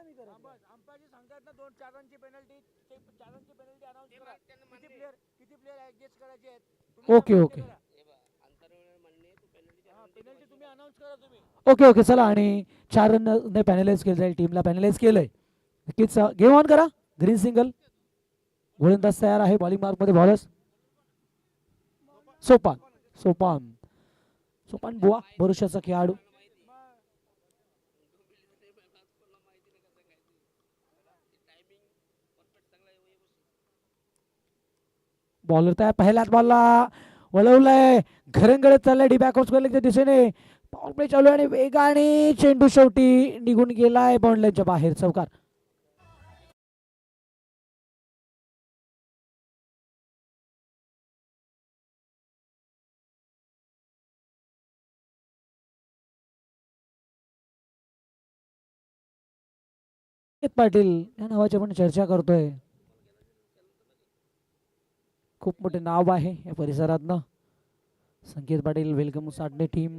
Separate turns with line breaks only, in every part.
अंपायरची सांगतात ना 2-4 पेनल्टी, ते 4 पेनल्टी अनाउन्स करा. किती प्लेयर ऍडजस्ट करायचे आहेत.
ओके ओके
पेनल्टी तुम्ही अनाउन्स करा तुम्ही.
ओके ओके चला. आणि 4 रनने पॅनलाइज केलं जाईल, टीमला पॅनलाइज केलंय. नक्कीच गेम ऑन करा. Green single. गोलंदाज तयार आहे बॉलिंग मार्कमध्ये. बॉलर्स सोपान सोपान सोपान बुवा भरुशाचा खेळाडू. बॉलर तयार. पहिल्याच बॉलला वळवलंय, घरंगडत चाललंय डी बॅक च्या दिशेने. पॉवर प्ले चालू आहे आणि वेगाने चेंडू शेवटी निघून गेलाय बाउंड्रीच्या बाहेर. चौकार. पाटील या नावाची आपण चर्चा करतोय. खूप मोठे नाव आहे या परिसरातनं. संकेत पाटील वेलकम साडणे टीम.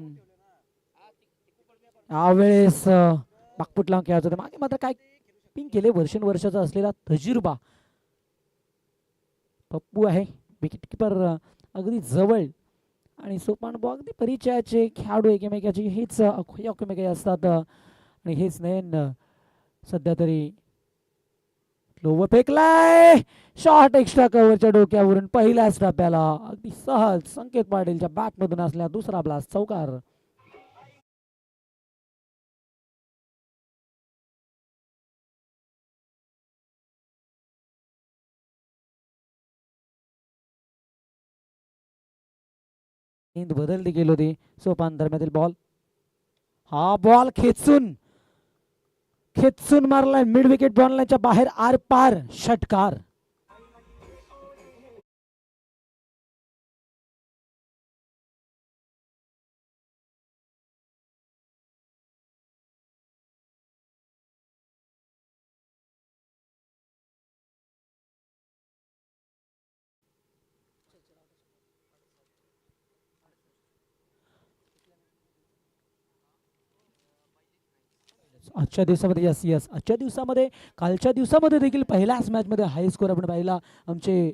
यावेळेस बागपुटला खेळायचं होतं, मागे मात्र काय पिंग केले. वर्षाचा असलेला तजुर्बा पप्पू आहे विकेट किपर अगदी जवळ. आणि सोपान बॉ अगदी परिचयाचे खेळाडू एकमेकाचे हेच एकमेकाचे असतात. आणि हेच नाही सध्या तरी लोवर फेकलाय. शॉट एक्स्ट्रा कव्हरच्या डोक्यावरून पहिल्याच टप्प्याला अगदी सहज संकेत पाटीलच्या बॅटमधून असल्या दुसरा ब्लास्ट. चौकार. बदलली गेली होती सोपान दरम्यातील बॉल. हा बॉल खेचून खेचून मारलाय मिड विकेट बॉलच्या बाहेर. आर पार षटकार. आजच्या दिवसामध्ये यस यस आजच्या दिवसामध्ये कालच्या दिवसामध्ये देखील पहिल्याच मॅचमध्ये हाय स्कोर आपण पाहिला. आमचे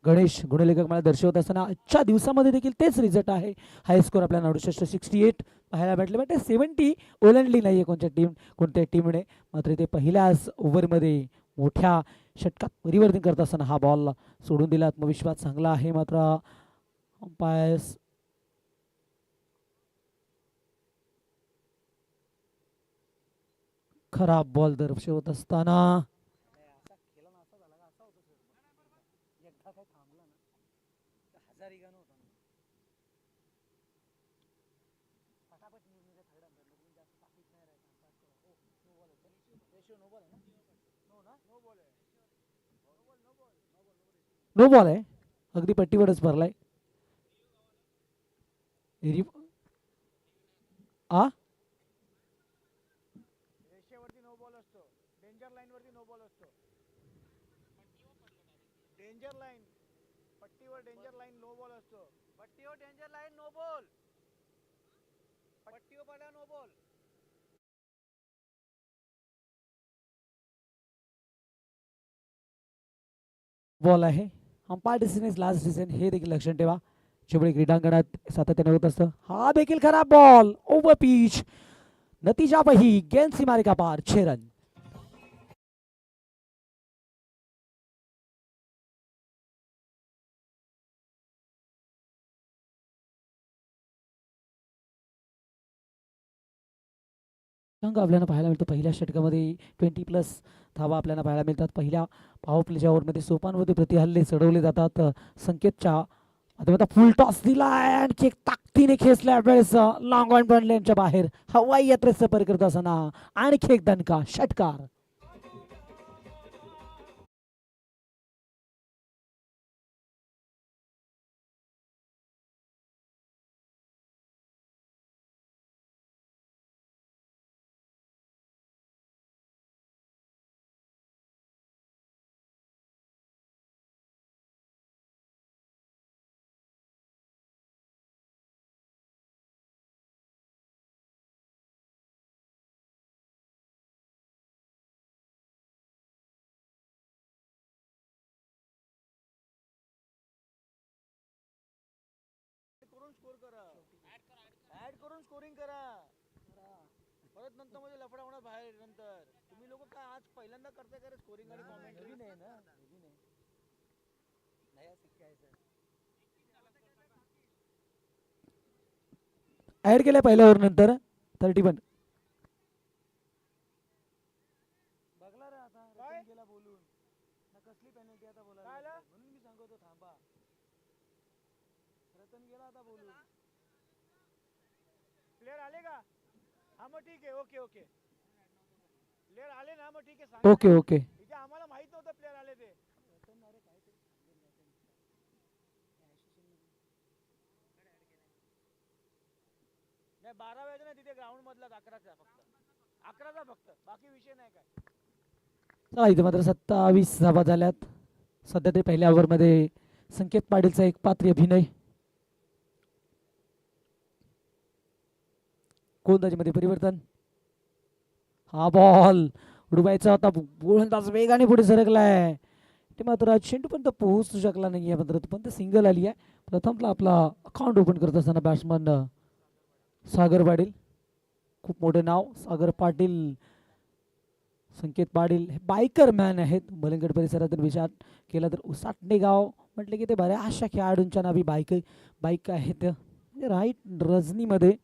गणेश गुणलेखक मला दर्शवत असताना आजच्या दिवसामध्ये देखील तेच रिझल्ट आहे. हाय स्कोर आपल्याला 68 पाहायला भेटले. बट 70 ओलांडली नाही आहे कोणत्या टीमने. मात्र ते पहिल्याच ओव्हरमध्ये मोठ्या षटकात परिवर्तन करत असताना हा बॉल सोडून दिला. आत्मविश्वास चांगला आहे मात्र अंपायर्स खराब बॉल दर्शवत असताना नो बॉल आहे. अगदी पट्टीवरच भरलाय. आ
रेषेवरती नो बॉल असतो. डेंजर लाईन वरती नो बॉल असतो. डेंजर लाईन पट्टीवर डेंजर लाईन नो बॉल असतो. पट्टीवर डेंजर लाईन नो बॉल. पट्टीवर पडा नो बॉल.
बॉल आहे. Umpire decision is last decision हे देखील लक्षात ठेवा. चिवळी क्रीडांगणात सातत्याने होत असतं. हा देखील खराब बॉल ओव्हर पिच. नतीजा वही गेंद सीमारेखा पार 6 रन. आपल्याला पाहायला मिळतो पहिल्या षटकामध्ये 20+ धावा आपल्याला पाहायला मिळतात. पहिल्या पॉवर प्लेच्या ओव्हरमध्ये सोपानवरती प्रतिहल्ले चढवले जातात. संकेतच्या आता फुल टॉस दिलाय आणखी एक ताकदीने खेचल्या वेळेस लॉंग ऑन बनलेच्या बाहेर हवाई यात्रेत सफर करत असताना आणखी एक दणका षटकार.
स्कोरिंग करा. परत नंतर मध्ये लफडा होणार बाहेर. नंतर तुम्ही लोक काय आज पहिल्यांदा करताय का स्कोरिंग आणि कॉमेंट्री? नाही ना, नया शिकायचं.
ऍड केल्या पहिल्या ओव्हर नंतर 31.
बघला रे आता रतन गेला बोलून ना, कसली पेनल्टी आता बोलायला म्हणून मी सांगतो थांबा. रतन गेला आता बोलून. प्लेयर आले का? हा मग ठीक आहे. Okay okay. प्लेयर आले ना, मग ठीक आहे. सांगा.
Okay okay.
इथे आम्हाला माहित नव्हतं प्लेयर आले ते. नाही 12 वेळेचा नाही, तिथे ग्राउंड मधला 11चा फक्त. 11चा फक्त, बाकी विषय नाही काय.
चला इथे मात्र 27 धावा झाल्यात. सध्या ते पहिल्या ओव्हरमध्ये संकेत पाटीलचा एक पात्री अभिनय. गोलंदाजीमध्ये परिवर्तन. हा बॉल उडवायचा होता, गोलंदाज वेगाने पुढे सरकलाय. ते मात्र चेंडू पण पोहोचू शकला नाहीये. मात्र पण सिंगल आली आहे. प्रथमला आपला अकाउंट ओपन करत असताना बॅट्समन सागर पाटील. खूप मोठे नाव सागर पाटील. संकेत पाटील हे बायकर मॅन आहेत. बलंगड परिसरातून विचार केला तर उसाटणे गाव म्हटले की ते बऱ्याचशा खेळाडूंच्या नावी बाईक आहेत. राईट रजनीमध्ये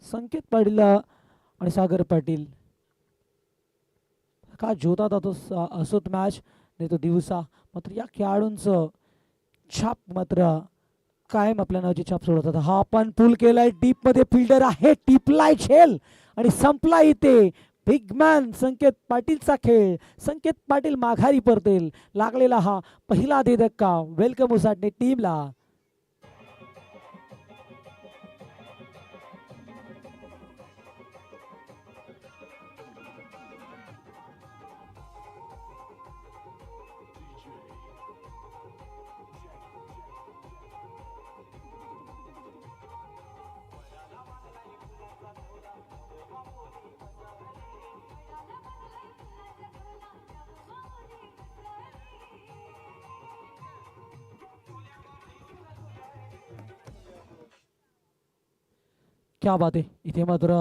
संकेत पाटील आणि सागर पाटील का जोतात असोत मॅच नाही तो दिवसा. मात्र या खेळाडूंचं छाप मात्र कायम आपल्या नावाची छाप सोडत. हा पण पुल केलाय डीप मध्ये. फिल्डर आहे टिपलाय झेल आणि संपला इथे. बिग मॅन संकेत पाटीलचा खेळ. संकेत पाटील माघारी परतेल. लागलेला हा पहिला धक्का. वेलकम उसाटणे टीमला. क्या बात आहे. इथे मात्र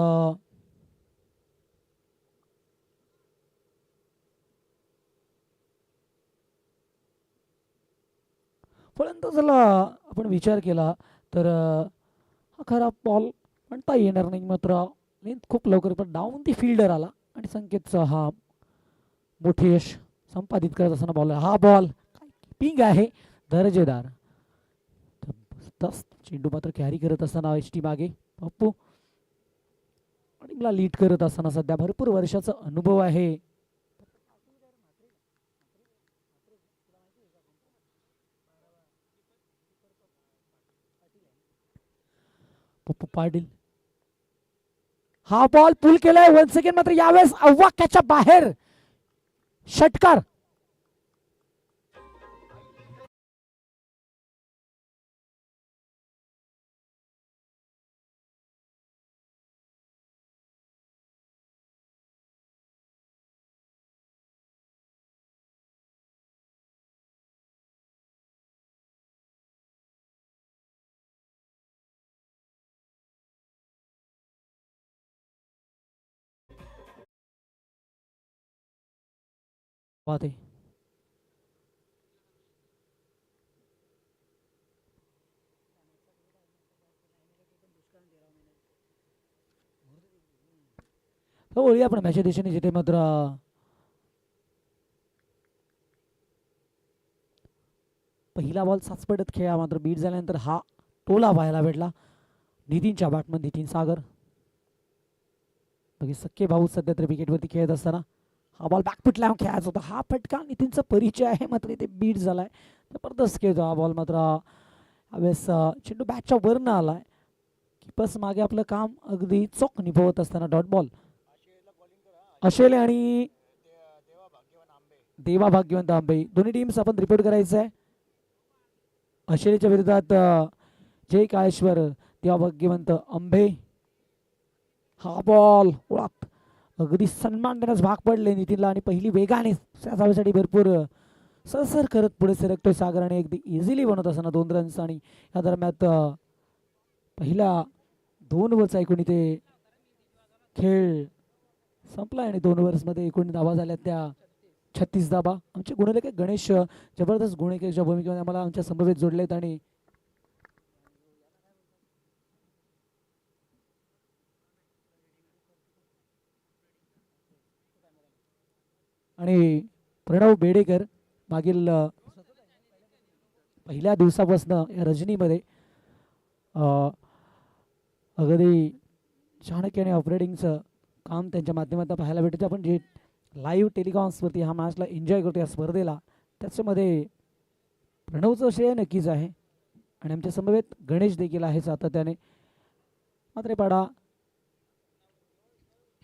फलंदाजाला आपण विचार केला तर हा खरा बॉल म्हणता येणार नाही. मात्र लेंथ खूप लवकर पण डाऊन दी फिल्डर आला आणि संकेतचा हा मोठे यश संपादित करत असताना बॉल. हा बॉल किपिंग आहे दर्जेदार. चेंडू मात्र कॅरी करत असताना एच टी मागे पप्पू आणि मला लीड करत असताना सध्या भरपूर वर्षाचा अनुभव आहे. पप्पू पाटील. हा बॉल पुल केलाय. 1 सेकंड मात्र यावेळेस अवाक्याच्या बाहेर षटकार. बात आहे. बोलूया आपण मॅच दिशेने जिथे मात्र पहिला बॉल साचपडत खेळा मात्र बीट झाल्यानंतर हा टोला पाहायला भेटला. नितीनच्या बॅटमन नितीन सागर. बाकी सख्खे भाऊ सध्या तर विकेटवरती खेळत असताना हा बॉल बॅकफुट लावून खेळायचा होता. हा फटका नितीनचा परिचय आहे मात्र इथे बीट झालाय. जबरदस्त खेळतो हा बॉल. मात्र यावेळेस चेंडू बॅटच्या वरनं आलाय. कीपर्स मागे आपलं काम अगदी चोख निभवत असताना डॉट बॉल. अशेले आणि देवा भाग्यवंत आंबे दोन्ही टीम्स आपण रिपोर्ट करायचं आहे. अशेलेच्या विरोधात जय काळेश्वर, देवा भाग्यवंत आंबे. हा बॉल ओळख अगदी सन्मान देण्यास भाग पडले नितीनला आणि पहिली वेगाने धावेसाठी भरपूर सरसर करत पुढे सरकतोय सागर आणि अगदी इझिली बनवत असताना 2 रन्स. आणि या दरम्यान पहिल्या 2 ओव्हरचा एकूण इथे खेळ संपला आणि 2 ओव्हर्समध्ये एकूण धावा झाल्या त्या 36 धावा. आमचे गुणलेखक गणेश जबरदस्त गुणलेखकाच्या भूमिकेमध्ये आम्हाला आमच्या समवेत जोडलेत आणि प्रणव बेडेकर मागील पहिल्या दिवसापासून या रजनीमध्ये अगदी चाणक्याने ऑपरेटिंगचं काम त्यांच्या माध्यमातून पाहायला भेटते. आपण जे लाईव्ह टेलिकॉन्सवरती हा मॅचला एन्जॉय करतो या स्पर्धेला, त्याच्यामध्ये प्रणवचं श्रेय नक्कीच आहे आणि आमच्या समवेत गणेश देखील आहे सातत्याने. मात्र पाडा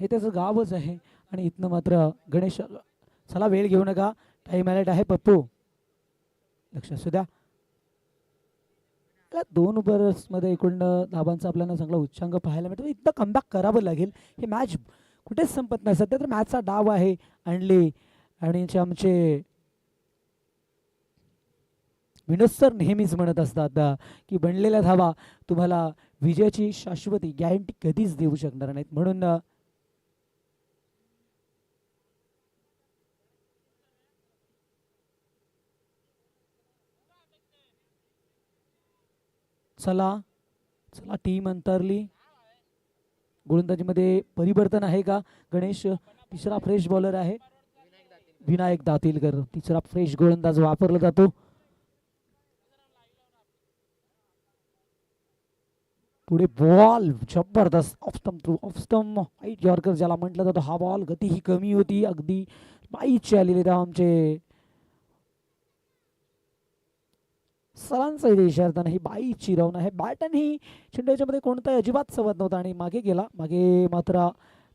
हे त्याचं गावच आहे आणि इथनं मात्र गणेश चला वेळ घेऊ नका, टाईम ॲलेट आहे पप्पू, लक्ष असू द्या. 2 ओव्हर्समध्ये एकूण धाबांचा आपल्याला चांगला उच्चांक पाहायला मिळतो. इथं कमबॅक करावं लागेल. हे मॅच कुठेच संपत नाही. सध्या तर मॅचचा डाव आहे आणली आणि आमचे विनोद सर नेहमीच म्हणत असतात की बनलेल्या धावा तुम्हाला विजयाची शाश्वती गॅरंटी कधीच देऊ शकणार नाहीत. म्हणून चला चला टीम अंतरली. गोलंदाजीमध्ये परिवर्तन आहे का गणेश? तिसरा फ्रेश बॉलर आहे विनायक दातीलकर, तिसरा फ्रेश गोलंदाज वापरला जातो. पुढे बॉल जबरदस्त ऑफ स्टंप वाईट यॉर्कर ज्याला म्हटलं जातं. हा बॉल गती ही कमी होती, अगदी बाईचे आलेले त्या आमचे सरांचा इथे इशारा नाही. बाई चिरवणं आहे बॅटन ही चेंडूच्या मध्ये कोणताही अजिबात संवाद नव्हता आणि मागे गेला. मागे मात्र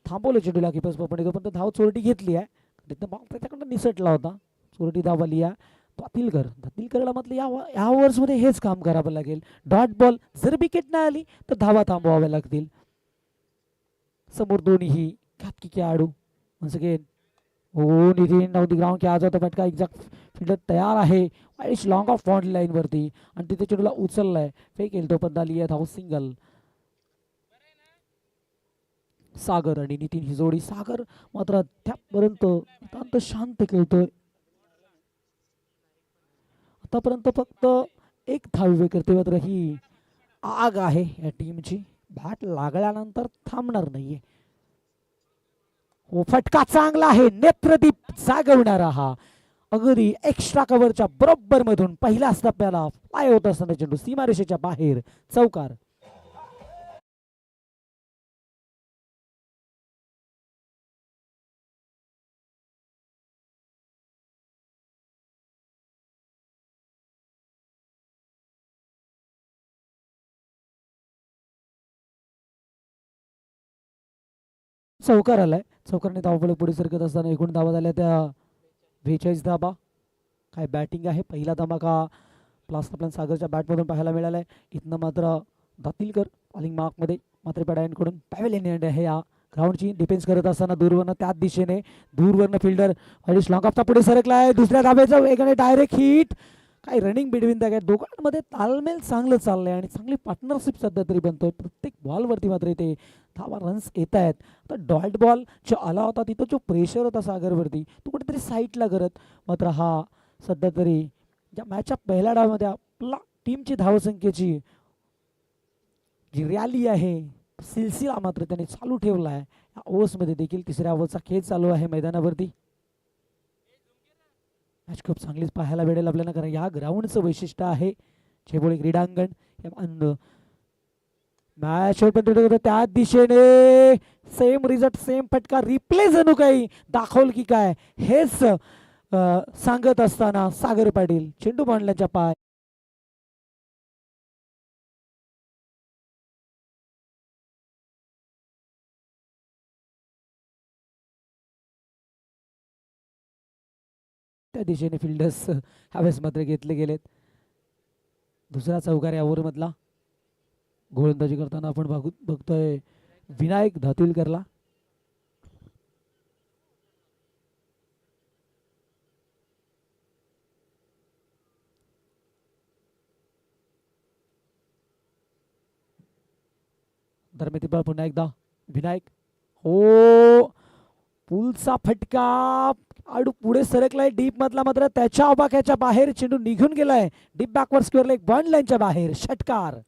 थांबवलं चेंडूला कीपर्स पण येतो, पण धाव चोरटी घेतली आहे. तिथं बॉल त्याच्याकडनं निसटला होता. चोरटी धाव आली आहे. दातीलकरला म्हटलं या ओव्हर्समध्ये हेच काम करावं लागेल. डॉट बॉल जर विकेट नाही आली तर धावा थांबवाव्या लागतील. समोर दोन्ही घातकी खेळाडू once again Nitin off the ground खेळायचा होता फटका. एक्झॅक्ट फील्डर तयार आहे वाईट लॉंग ऑफ बाउंड्री लाईन वरती आणि तिथे चेंडूला उचललाय. फेकेल तो पण आली आहे धाव सिंगल. सागर आणि नितीन ही जोडी. सागर मात्र त्यापर्यंत अत्यंत शांत खेळतोय. आतापर्यंत फक्त एक धाव करते, मात्र ही आग आहे या टीमची. बॅट लागल्यानंतर थांबणार नाहीये. हो फटका चांगला आहे. नेत्रदीप जागवणारा हा अगदी एक्स्ट्रा कव्हरच्या बरोबर मधून पहिल्याच टप्प्याला फ्लाय होत असताना चेंडू सीमारेषेच्या बाहेर चौकार. चौकार आलाय. चौकारने धावफलक पुढे सरकत असताना एकूण धावा झाल्या त्या 42 धावा. काय बॅटिंग आहे. पहिला धमाका प्लास आपल्या सागरच्या बॅटमधून पाहायला मिळालाय. इथनं मात्र दातीलकर बॉलिंग मार्कमध्ये मात्र पॅडायनकडून पॅव्हलियन आहे या ग्राउंडची डिफेन्स करत असताना दूरवरनं त्याच दिशेने दूरवरनं फिल्डर हरीश लॉंग ऑफचा पुढे सरकलाय. दुसऱ्या धाब्याचं वेगाने डायरेक्ट हिट. काय रनिंग बिटवीन द गॅट. दोघांमध्ये तालमेल चांगलं चाललंय आणि चांगली पार्टनरशिप सध्या तरी बनतोय. प्रत्येक बॉलवरती मात्र इथे धावा रन्स येत आहेत. तर डॉट बॉल जो आला होता तिथं जो प्रेशर होता सागरवरती तो कुठेतरी साईडला करत मात्र हा सध्या तरी या मॅचच्या पहिल्या डावामध्ये आपला टीमची धावसंख्येची जी रॅली आहे सिलसिला मात्र त्याने चालू ठेवला आहे. या ओव्हर्समध्ये देखील तिसऱ्या ओव्हरचा खेळ चालू आहे मैदानावरती. मॅच खूप चांगलीच पाहायला भेटेल आपल्याला, कारण या ग्राउंडचं वैशिष्ट्य आहे चेबोळे क्रीडांगण. मॅच त्याच दिशेने सेम रिझल्ट सेम फटका रिप्ले जणू काही दाखवल की काय हेच सांगत असताना सागर पाटील चेंडू मांडल्याच्या पाय त्या दिशेने फिल्डर्स हॅवेस मात्र घेतले गेलेत. दुसरा चौकार या ओव्हर मधला गोलंदाजी करताना आपण बघतोय विनायक दातीलकरला. धर्मेतिबा पुन्हा एकदा विनायक. हो, पुलचा फटका. आडू पुढे सरकलाय डीप मधला, मात्र त्याच्या आवाक्याच्या बाहेर चेंडू निघून गेलाय. Deep backward square leg bond लाईनच्या बाहेर. षटकार.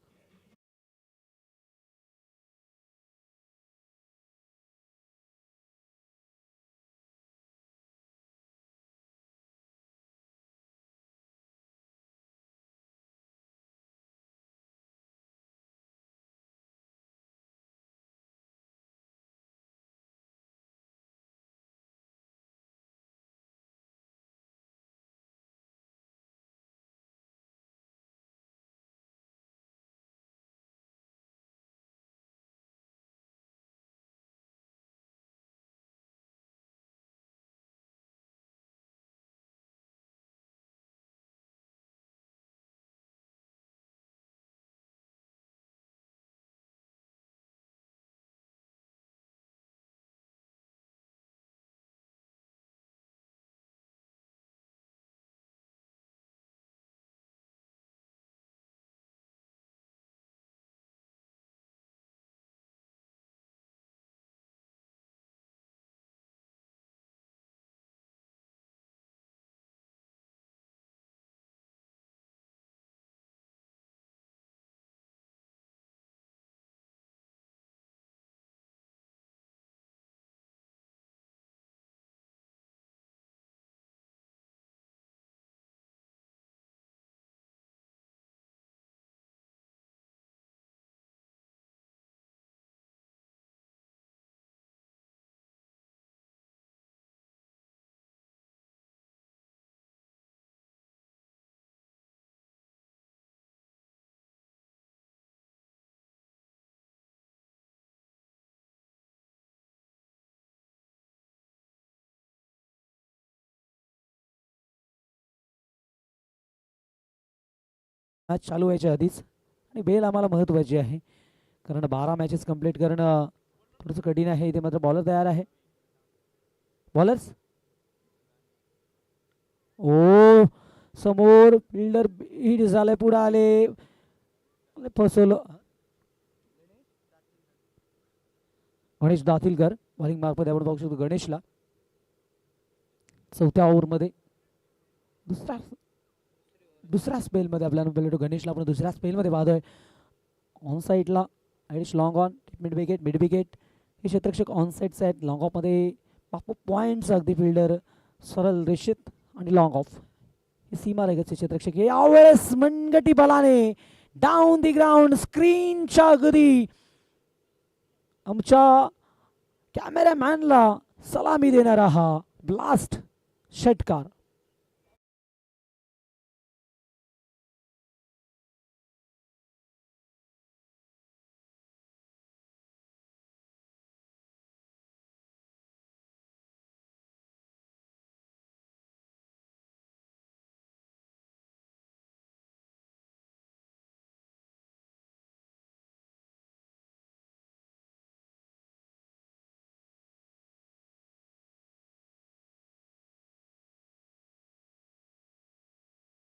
मॅच चालू व्हायच्या आधीच आणि बेल आम्हाला महत्त्वाची आहे, कारण 12 मॅचेस कंप्लीट करणं थोडंसं कठीण आहे. इथे मात्र बॉलर तयार आहे. बॉलर्स. ओ, समोर फिल्डर हिट झालाय, पुढे आले, फसवलं. गणेश दातीलकर बॉलिंग मार्कमध्ये आपण पाहू शकतो. गणेशला चौथ्या ओव्हरमध्ये दुसऱ्या स्पेलमध्ये आपल्याला बोलतो. गणेशला आपण दुसऱ्या स्पेलमध्ये पाहतोय. ऑन साईडला आयडिश long on, mid wicket, mid wicket. हे क्षेत्ररक्षक ऑन साईडचे आहेत. लॉंग ऑफमध्ये पॉईंट्स अगदी फिल्डर सरळ रेषेत आणि लॉंग ऑफ हे सीमा रेगतचे क्षेत्ररक्षक. यावेळेस मनगटी बलाने डाऊन दी ग्राउंड, स्क्रीनच्या अगदी आमच्या कॅमेरामॅनला सलामी देणारा हा ब्लास्ट षटकार.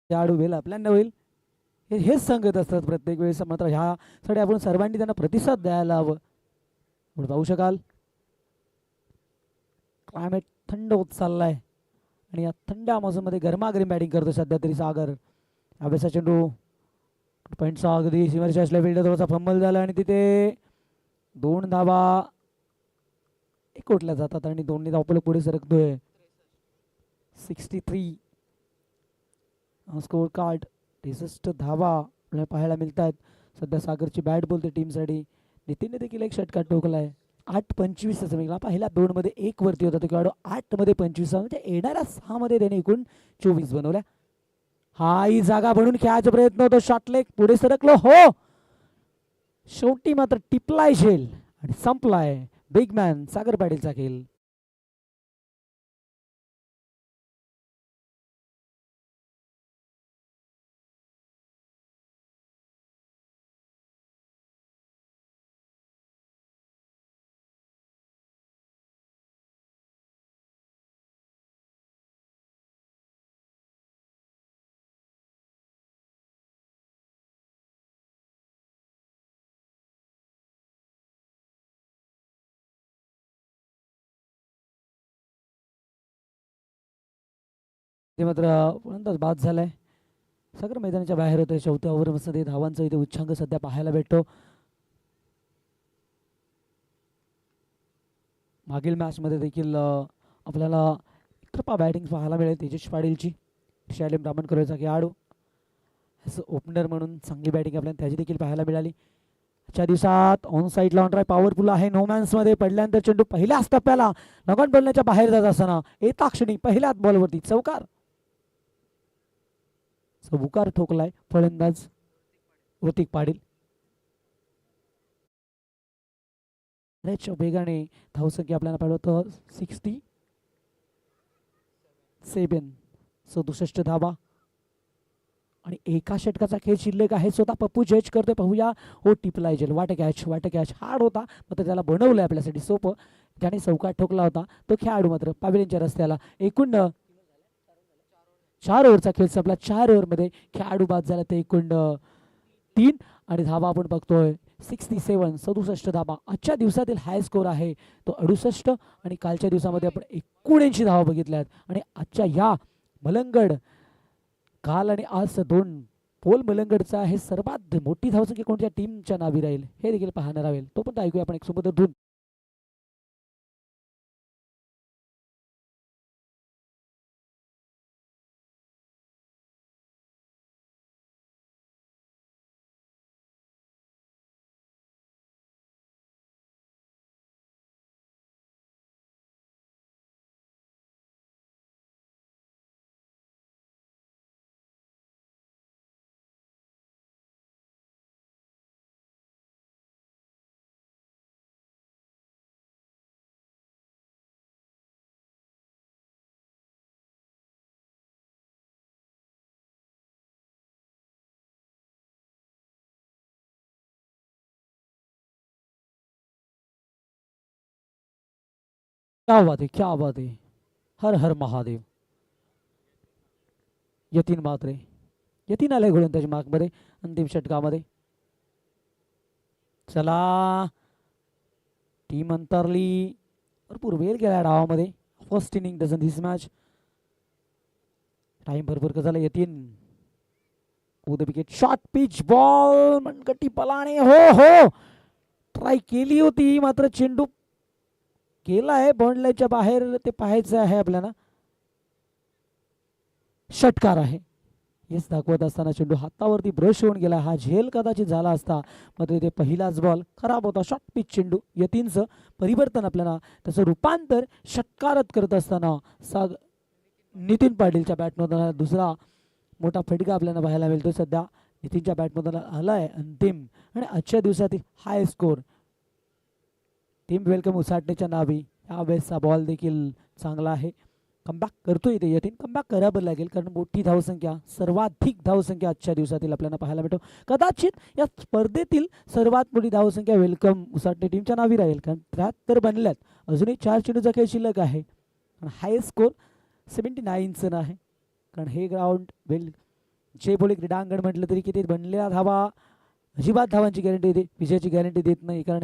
खेळाडू होईल आपल्याला होईल हेच सांगत असतात प्रत्येक वेळेस. मात्र ह्यासाठी आपण सर्वांनी त्यांना प्रतिसाद द्यायला हवं. आपण पाहू शकाल क्लायमेट थंड होत चाललाय आणि या थंड मोसममध्ये गरमागरम बॅटिंग करतो सध्या तरी सागर. अभ्यासा चेंडू पॉईंटचा अगदी सीमारेषा असल्या फिल्डर थोडासा फंबल झाला आणि तिथे 2 धावा एकवटल्या जातात आणि 2 धावा पुढे सरकतोय. 63 स्कोर कार्ड. 63 धावा आपल्याला पाहायला मिळतात. सध्या सागरची बॅट बोलते टीमसाठी. नितीनने देखील एक षटकार ठोकलाय. 8-25 असं मिळाला. पहिल्या 2 मध्ये 1 वरती होता तो खेळाडू. 8 मध्ये 25 म्हणजे येणाऱ्या 6 मध्ये त्याने एकूण 24 बनवल्या. हा ही जागा बनवून खेळायचा प्रयत्न होतो. शॉटलेग पुढे सरकलो. हो, शेवटी मात्र टिपलाय झेल आणि संपलाय बिग मॅन सागर पाटीलचा खेळ. ते मात्र फलंदाज बाद झालाय. सगळं मैदानाच्या बाहेर होतंय. चौथ्या ओव्हरमध्ये धावांचा इथे उच्चांक सध्या पाहायला भेटतो. मागील मॅचमध्ये देखील आपल्याला कृपा बॅटिंग पाहायला मिळेल तेजस पाटीलची. शालिम ब्राह्मणकरचा खेळाडू ओपनर म्हणून चांगली बॅटिंग आपल्याला त्याची देखील पाहायला मिळाली. आजच्या दिवसात ऑन साईडला ऑन ड्राय पॉवरफुल आहे. नो मॅन्समध्ये पडल्यानंतर चेंडू पहिल्याच टप्प्याला लगन बोलण्याच्या बाहेर जात असताना एका क्षणी पहिल्याच बॉलवरती चौकार चौकार ठोकलाय फलंदाज ऋतिक पाटील. वेगाने धावसंख्या आपल्याला पाहिलं 67 67 धावा आणि एका षटकाचा खेळ शिल्लक आहे. स्वतः पप्पू जज करतोय. पाहूया हो टिपलाय जेल वाट कॅच हार्ड होता मात्र त्याला बनवलंय आपल्यासाठी सोपं. ज्याने चौकार ठोकला होता तो खेळाडू मात्र पॅव्हिलियनच्या रस्त्याला. एकूण 4 ओव्हरचा खेळ संपला. 4 ओव्हरमध्ये खेळाडू बाद झाला ते एकूण 3 आणि धावा आपण बघतोय 67 धावा. आजच्या दिवसातील हाय स्कोर आहे तो 68 आणि कालच्या दिवसामध्ये आपण 79 धावा बघितल्यात. आणि आजच्या या मलंगड काल आणि आज 2 पोल मलंगडचा हे सर्वात मोठी धावसंख्या कोणत्या टीमच्या नावी राहील हे देखील पाहणार राहील. तो पण ऐकूया आपण एक सुंदर धून. क्या बात आहे. हर हर महादेव. यतीन मात्रे यतीन आले घडून त्याच्या मार्कमध्ये अंतिम षटकामध्ये. चला टीम अंतरली. भरपूर वेळ गेला डावामध्ये. First inning dozen this match. Time भरपूर का झाला. Yatin the wicket short pitch ball मनगटी पलाणे हो ट्राय केली होती मात्र चेंडू गेला आहे बाउंड्रीच्या बाहेर. ते पाहायचं आहे आपल्याला. षटकार आहे हेच दाखवत असताना चेंडू हातावरती ब्रश होऊन गेला. हा झेल कदाचित झाला असता मात्र इथे पहिलाच बॉल खराब होता. शॉर्ट पिच चेंडू. यतीनचं परिवर्तन आपल्याला त्याचं रूपांतर षटकारत करत असताना नितीन पाटीलच्या बॅटमधून दुसरा मोठा फटका आपल्याला पाहायला मिळतो. सध्या नितीनच्या बॅटमधून आलाय अंतिम आणि आजच्या दिवसातील हाय स्कोर. टीम वेलकम उसाटण्याच्या नावी. यावेळेसचा बॉल देखील चांगला आहे. कमबॅक करतोय इथे यतीन. कमबॅक करावं लागेल कारण मोठी धावसंख्या सर्वाधिक धावसंख्या आजच्या दिवसातील आपल्याला पाहायला मिळतो. कदाचित या स्पर्धेतील सर्वात मोठी धावसंख्या वेलकम उसाटणे टीमच्या नावी राहील कारण 73 बनल्यात. अजूनही 4 चेंडूचा खेळ शिल्लक आहे. हाय स्कोर 79 आहे कारण हे ग्राउंड जे बोले क्रीडांगण म्हटलं तरी किती बनलेल्या धावा अजिबात धावांची गॅरंटी देते विजयाची गॅरंटी देत नाही कारण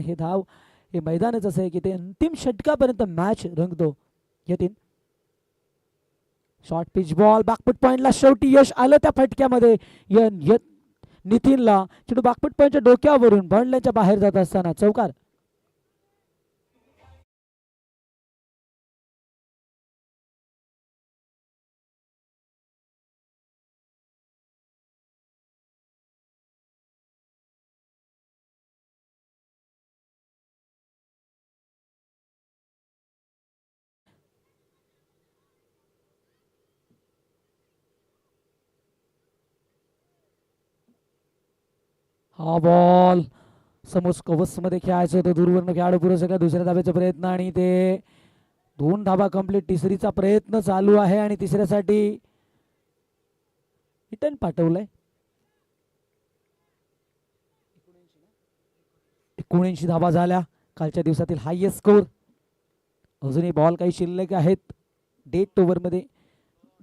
हे मैदानच असं आहे की ते अंतिम षटकापर्यंत मॅच रंगतो. Yatin short pitch ball backfoot पॉइंटला शेवटी यश आलं त्या फटक्यामध्ये. नितीनला चेंडू बॅकफुट पॉइंटच्या डोक्यावरून बाउंड्रीच्या बाहेर जात असताना चौकार. हा बॉल समोर कवच मध्ये खेळायचं होतं. दूरवरनं खेळाडू पुढे सगळ्या दुसऱ्या धाब्याचा प्रयत्न आणि ते 2 धाबा कंप्लीट. तिसरीचा प्रयत्न चालू आहे आणि तिसऱ्यासाठी रिटर्न पाठवलंय. 79 धाबा झाल्या. कालच्या दिवसातील हायएस्ट स्कोर. अजूनही बॉल काही शिल्लक आहेत. डेट ओव्हरमध्ये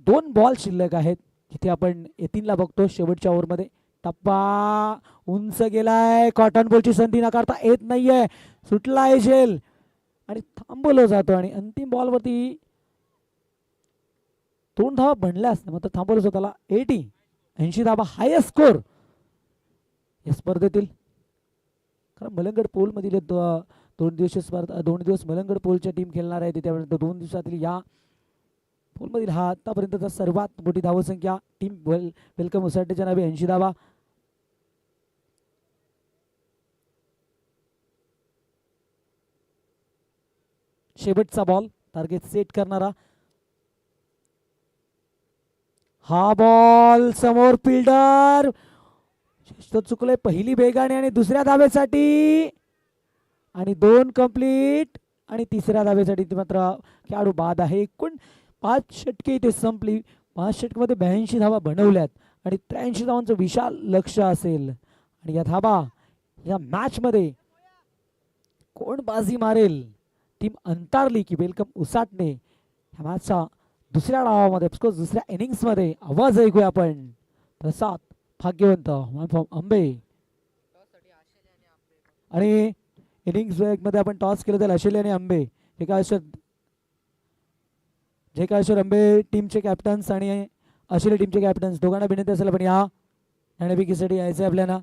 2 बॉल शिल्लक आहेत. इथे आपण यतीनला बघतो शेवटच्या ओव्हरमध्ये. टप्पा उंच गेलाय. कॉटन बॉलची संधी नाकारता येत नाहीये. सुटलाय झेल आणि थांबवलं जातो आणि अंतिम बॉलवरती 2 धावा बनल्यास मात्र थांबवलं स्वतःला. 80 धावा हायेस्ट स्कोर या स्पर्धेतील. कारण मलंगड पोलमधील 2 दिवस मलंगड पोलच्या टीम खेळणार आहे. त्यानंतर 2 दिवसातील या पोलमधील हा आतापर्यंतचा सर्वात मोठी धावसंख्या टीम वेलकम उसाटेच्या नावे 80 धावा. शेवटचा बॉल टार्गेट सेट करणारा. हा बॉल समोर फिल्डर चुकले. पहिली बेगाने आणि दुसऱ्या धावेसाठी आणि 2 कंप्लीट आणि तिसऱ्या धावेसाठी मात्र खेळाडू बाद आहे. एकूण 5 षटके इथे संपली. 5 षटकामध्ये 82 धावा बनवल्यात आणि 83 धावांचं विशाल लक्ष असेल. आणि या धावा या मॅच मध्ये कोण बाजी मारेल टीम अंतारली की वेलकम उसाटणे ह्या मॅचच्या दुसऱ्या डावामध्ये दुसऱ्या इनिंग्स मध्ये आवाज ऐकूया आपण. प्रसाद भाग्यवंत आंबे आणि इनिंग्स मध्ये आपण टॉस केलं तर अशेल आणि आंबे जयकाळेश्वर आंबे टीमचे कॅप्टन्स आणि अशेल टीमचे कॅप्टन्स दोघांना विनंती असेल पण या नाणेफेकीसाठी यायचं आहे आपल्याला.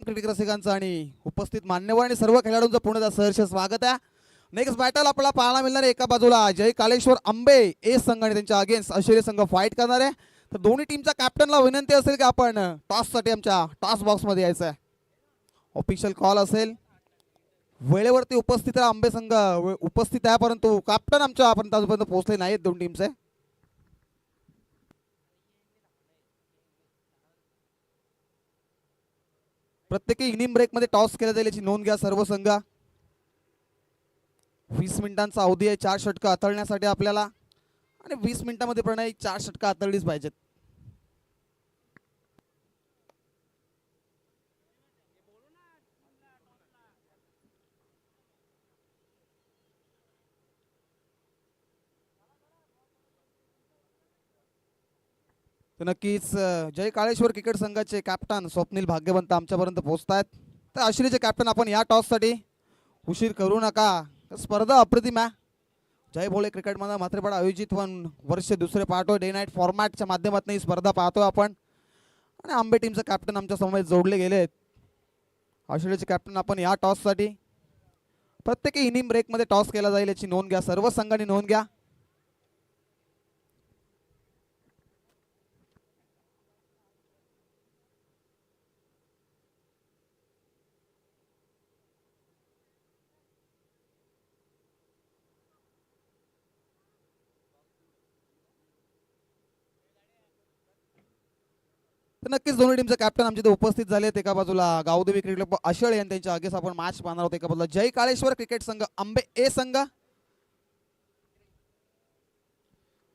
क्रिकेट रसिकांचं आणि उपस्थित मान्यवर आणि सर्व खेळाडूंचं पुन्हा सहर्ष स्वागत आहे. नेक्स्ट बॅटल आपल्याला पाहायला मिळणार आहे. एका बाजूला जय कालेश्वर आंबे ए संघ आणि त्यांच्या अगेन्स्ट अशेरी संघ फाईट करणार आहे. तर दोन्ही टीमच्या कॅप्टनला विनंती असेल की आपण टॉससाठी आमच्या टॉस बॉक्समध्ये यायचं आहे. ऑफिशियल कॉल असेल. वेळेवरती उपस्थित आहे. आंबे संघ उपस्थित आहे परंतु कॅप्टन आमच्या आपण अजूनपर्यंत पोहोचले नाहीत दोन टीमचे. प्रत्येकी इनिंग ब्रेक मध्ये टॉस केला जाईल याची नोंद घ्या सर्व संघ. 20 मिनिटांचा अवधी आहे 4 षटकं हाताळण्यासाठी आपल्याला आणि 20 मिनिटांमध्ये प्रणय 4 षटकं हाताळलीच पाहिजेत. तर नक्कीच जय काळेश्वर क्रिकेट संघाचे कॅप्टन स्वप्नील भाग्यवंत आमच्यापर्यंत पोहोचतायत. तर आश्रीचे कॅप्टन आपण या टॉससाठी उशीर करू नका. स्पर्धा अप्रतिम आहे. जय भोळे क्रिकेट मध्ये मात्रेपाडा आयोजित वर्ष दुसरे पाहतोय. डे नाईट फॉर्मॅटच्या माध्यमातून ही स्पर्धा पाहतोय आपण आणि आंबे टीमचे कॅप्टन आमच्या समोर जोडले गेलेत. ऑस्ट्रेलियाचे कॅप्टन आपण या टॉससाठी प्रत्येकी इनिंग ब्रेकमध्ये टॉस केला जाईल याची नोंद घ्या सर्व संघांनी नोंद घ्या. तर नक्कीच दोन्ही टीमचे कॅप्टन आमच्या इथे उपस्थित झाले आहेत. एका बाजूला गावदेवी क्रिकेट क्लब आशळ यांनी त्यांच्या अगेन्स्ट आपण मॅच पाहणार आहोत. एका बाजूला जय काळेश्वर क्रिकेट संघ आंबे ए संघ.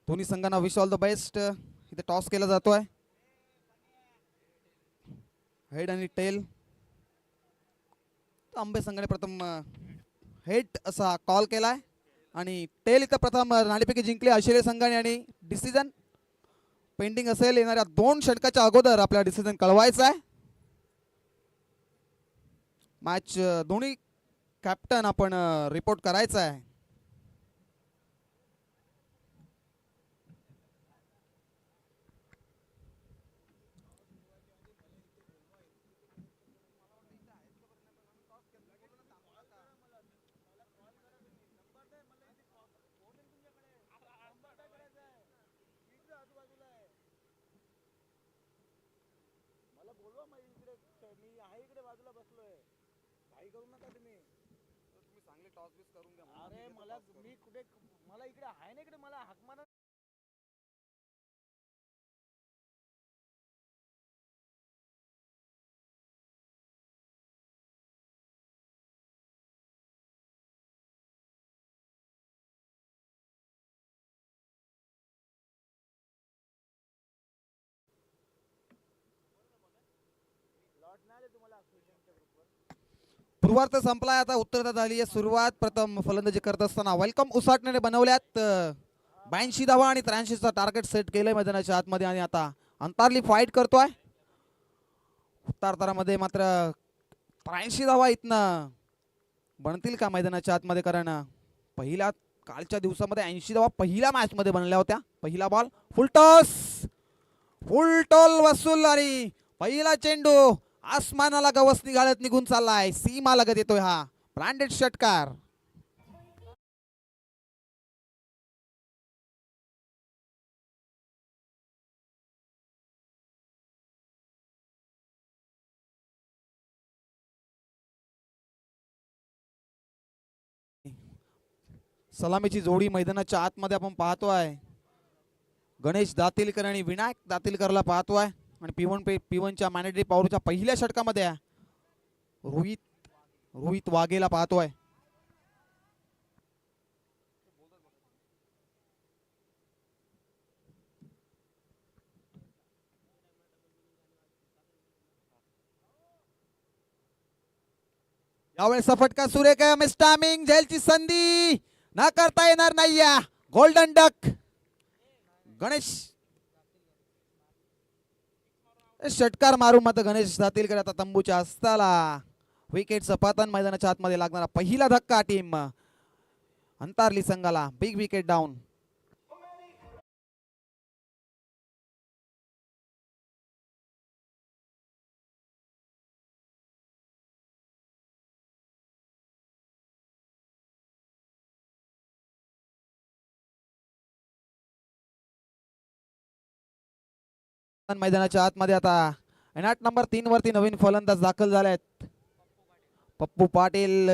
दोन्ही संघांना विश ऑल द बेस्ट. इथे टॉस केला जातोय. हेड आणि टेल. आंबे संघाने प्रथम हेड असा कॉल केलाय आणि टेल इथं प्रथम नाणेफेकी जिंकली आशिले संघाने आणि डिसिजन पेंडिंग असेल. येणाऱ्या 2 षटकाच्या अगोदर आपल्याला डिसिजन कळवायचा आहे. मॅच दोन्ही कॅप्टन आपण रिपोर्ट करायचा आहे.
मला बोलवा मी इकडे आहे इकडे बाजूला बसलोय. काही करू नका तुम्ही.
चांगले टॉस बीस करून घ्या.
अरे मला मी कुठे मला इकडे आहे ना इकडे मला हाक मारा.
पूर्वार्ध संपलाय, आता उत्तरार्धात झाली आहे सुरुवात. प्रथम फलंदाजी करत असताना वेलकम उसाटणे बनवल्यात 82 धावा आणि 83चा टार्गेट सेट केलंय मैदानाच्या आतमध्ये. आणि आता अंतारली फाईट करतोय. उत्तरार्धामध्ये मात्र 83 धावा इथनं बनतील का मैदानाच्या आतमध्ये, कारण पहिल्या कालच्या दिवसामध्ये 80 धावा पहिल्या मॅच मध्ये बनल्या होत्या. पहिला बॉल फुलटॉल वसूल आणि पहिला चेंडू आसमानाला गवसणी घालत निघून चाललाय. सीमा लगत येतोय हा ब्रँडेड षटकार. सलामीची जोडी मैदानाच्या आतमध्ये आपण पाहतोय. गणेश दातीलकर आणि विनायक दातीलकरला पाहतोय. आणि P1च्या मॅनेटरी पॉवरच्या पहिल्या षटकामध्ये रोहित वाघेला पाहतोय. यावेळेस फटका सुरेख आहे. मिस टायमिंग, झेलची संधी न करता येणार नाही. गोल्डन डक गणेश षटकार मारून मात्र गणेश दातीलकर आता तंबूच्या हस्ताला विकेटचं पतन. मैदानाच्या आतमध्ये लागणारा पहिला धक्का टीम अंतारली संघाला. Big wicket down. मैदानाच्या आतमध्ये आता एनाट नंबर 3 वरती नवीन फलंदाज दाखल झालेत. पप्पू पाटील.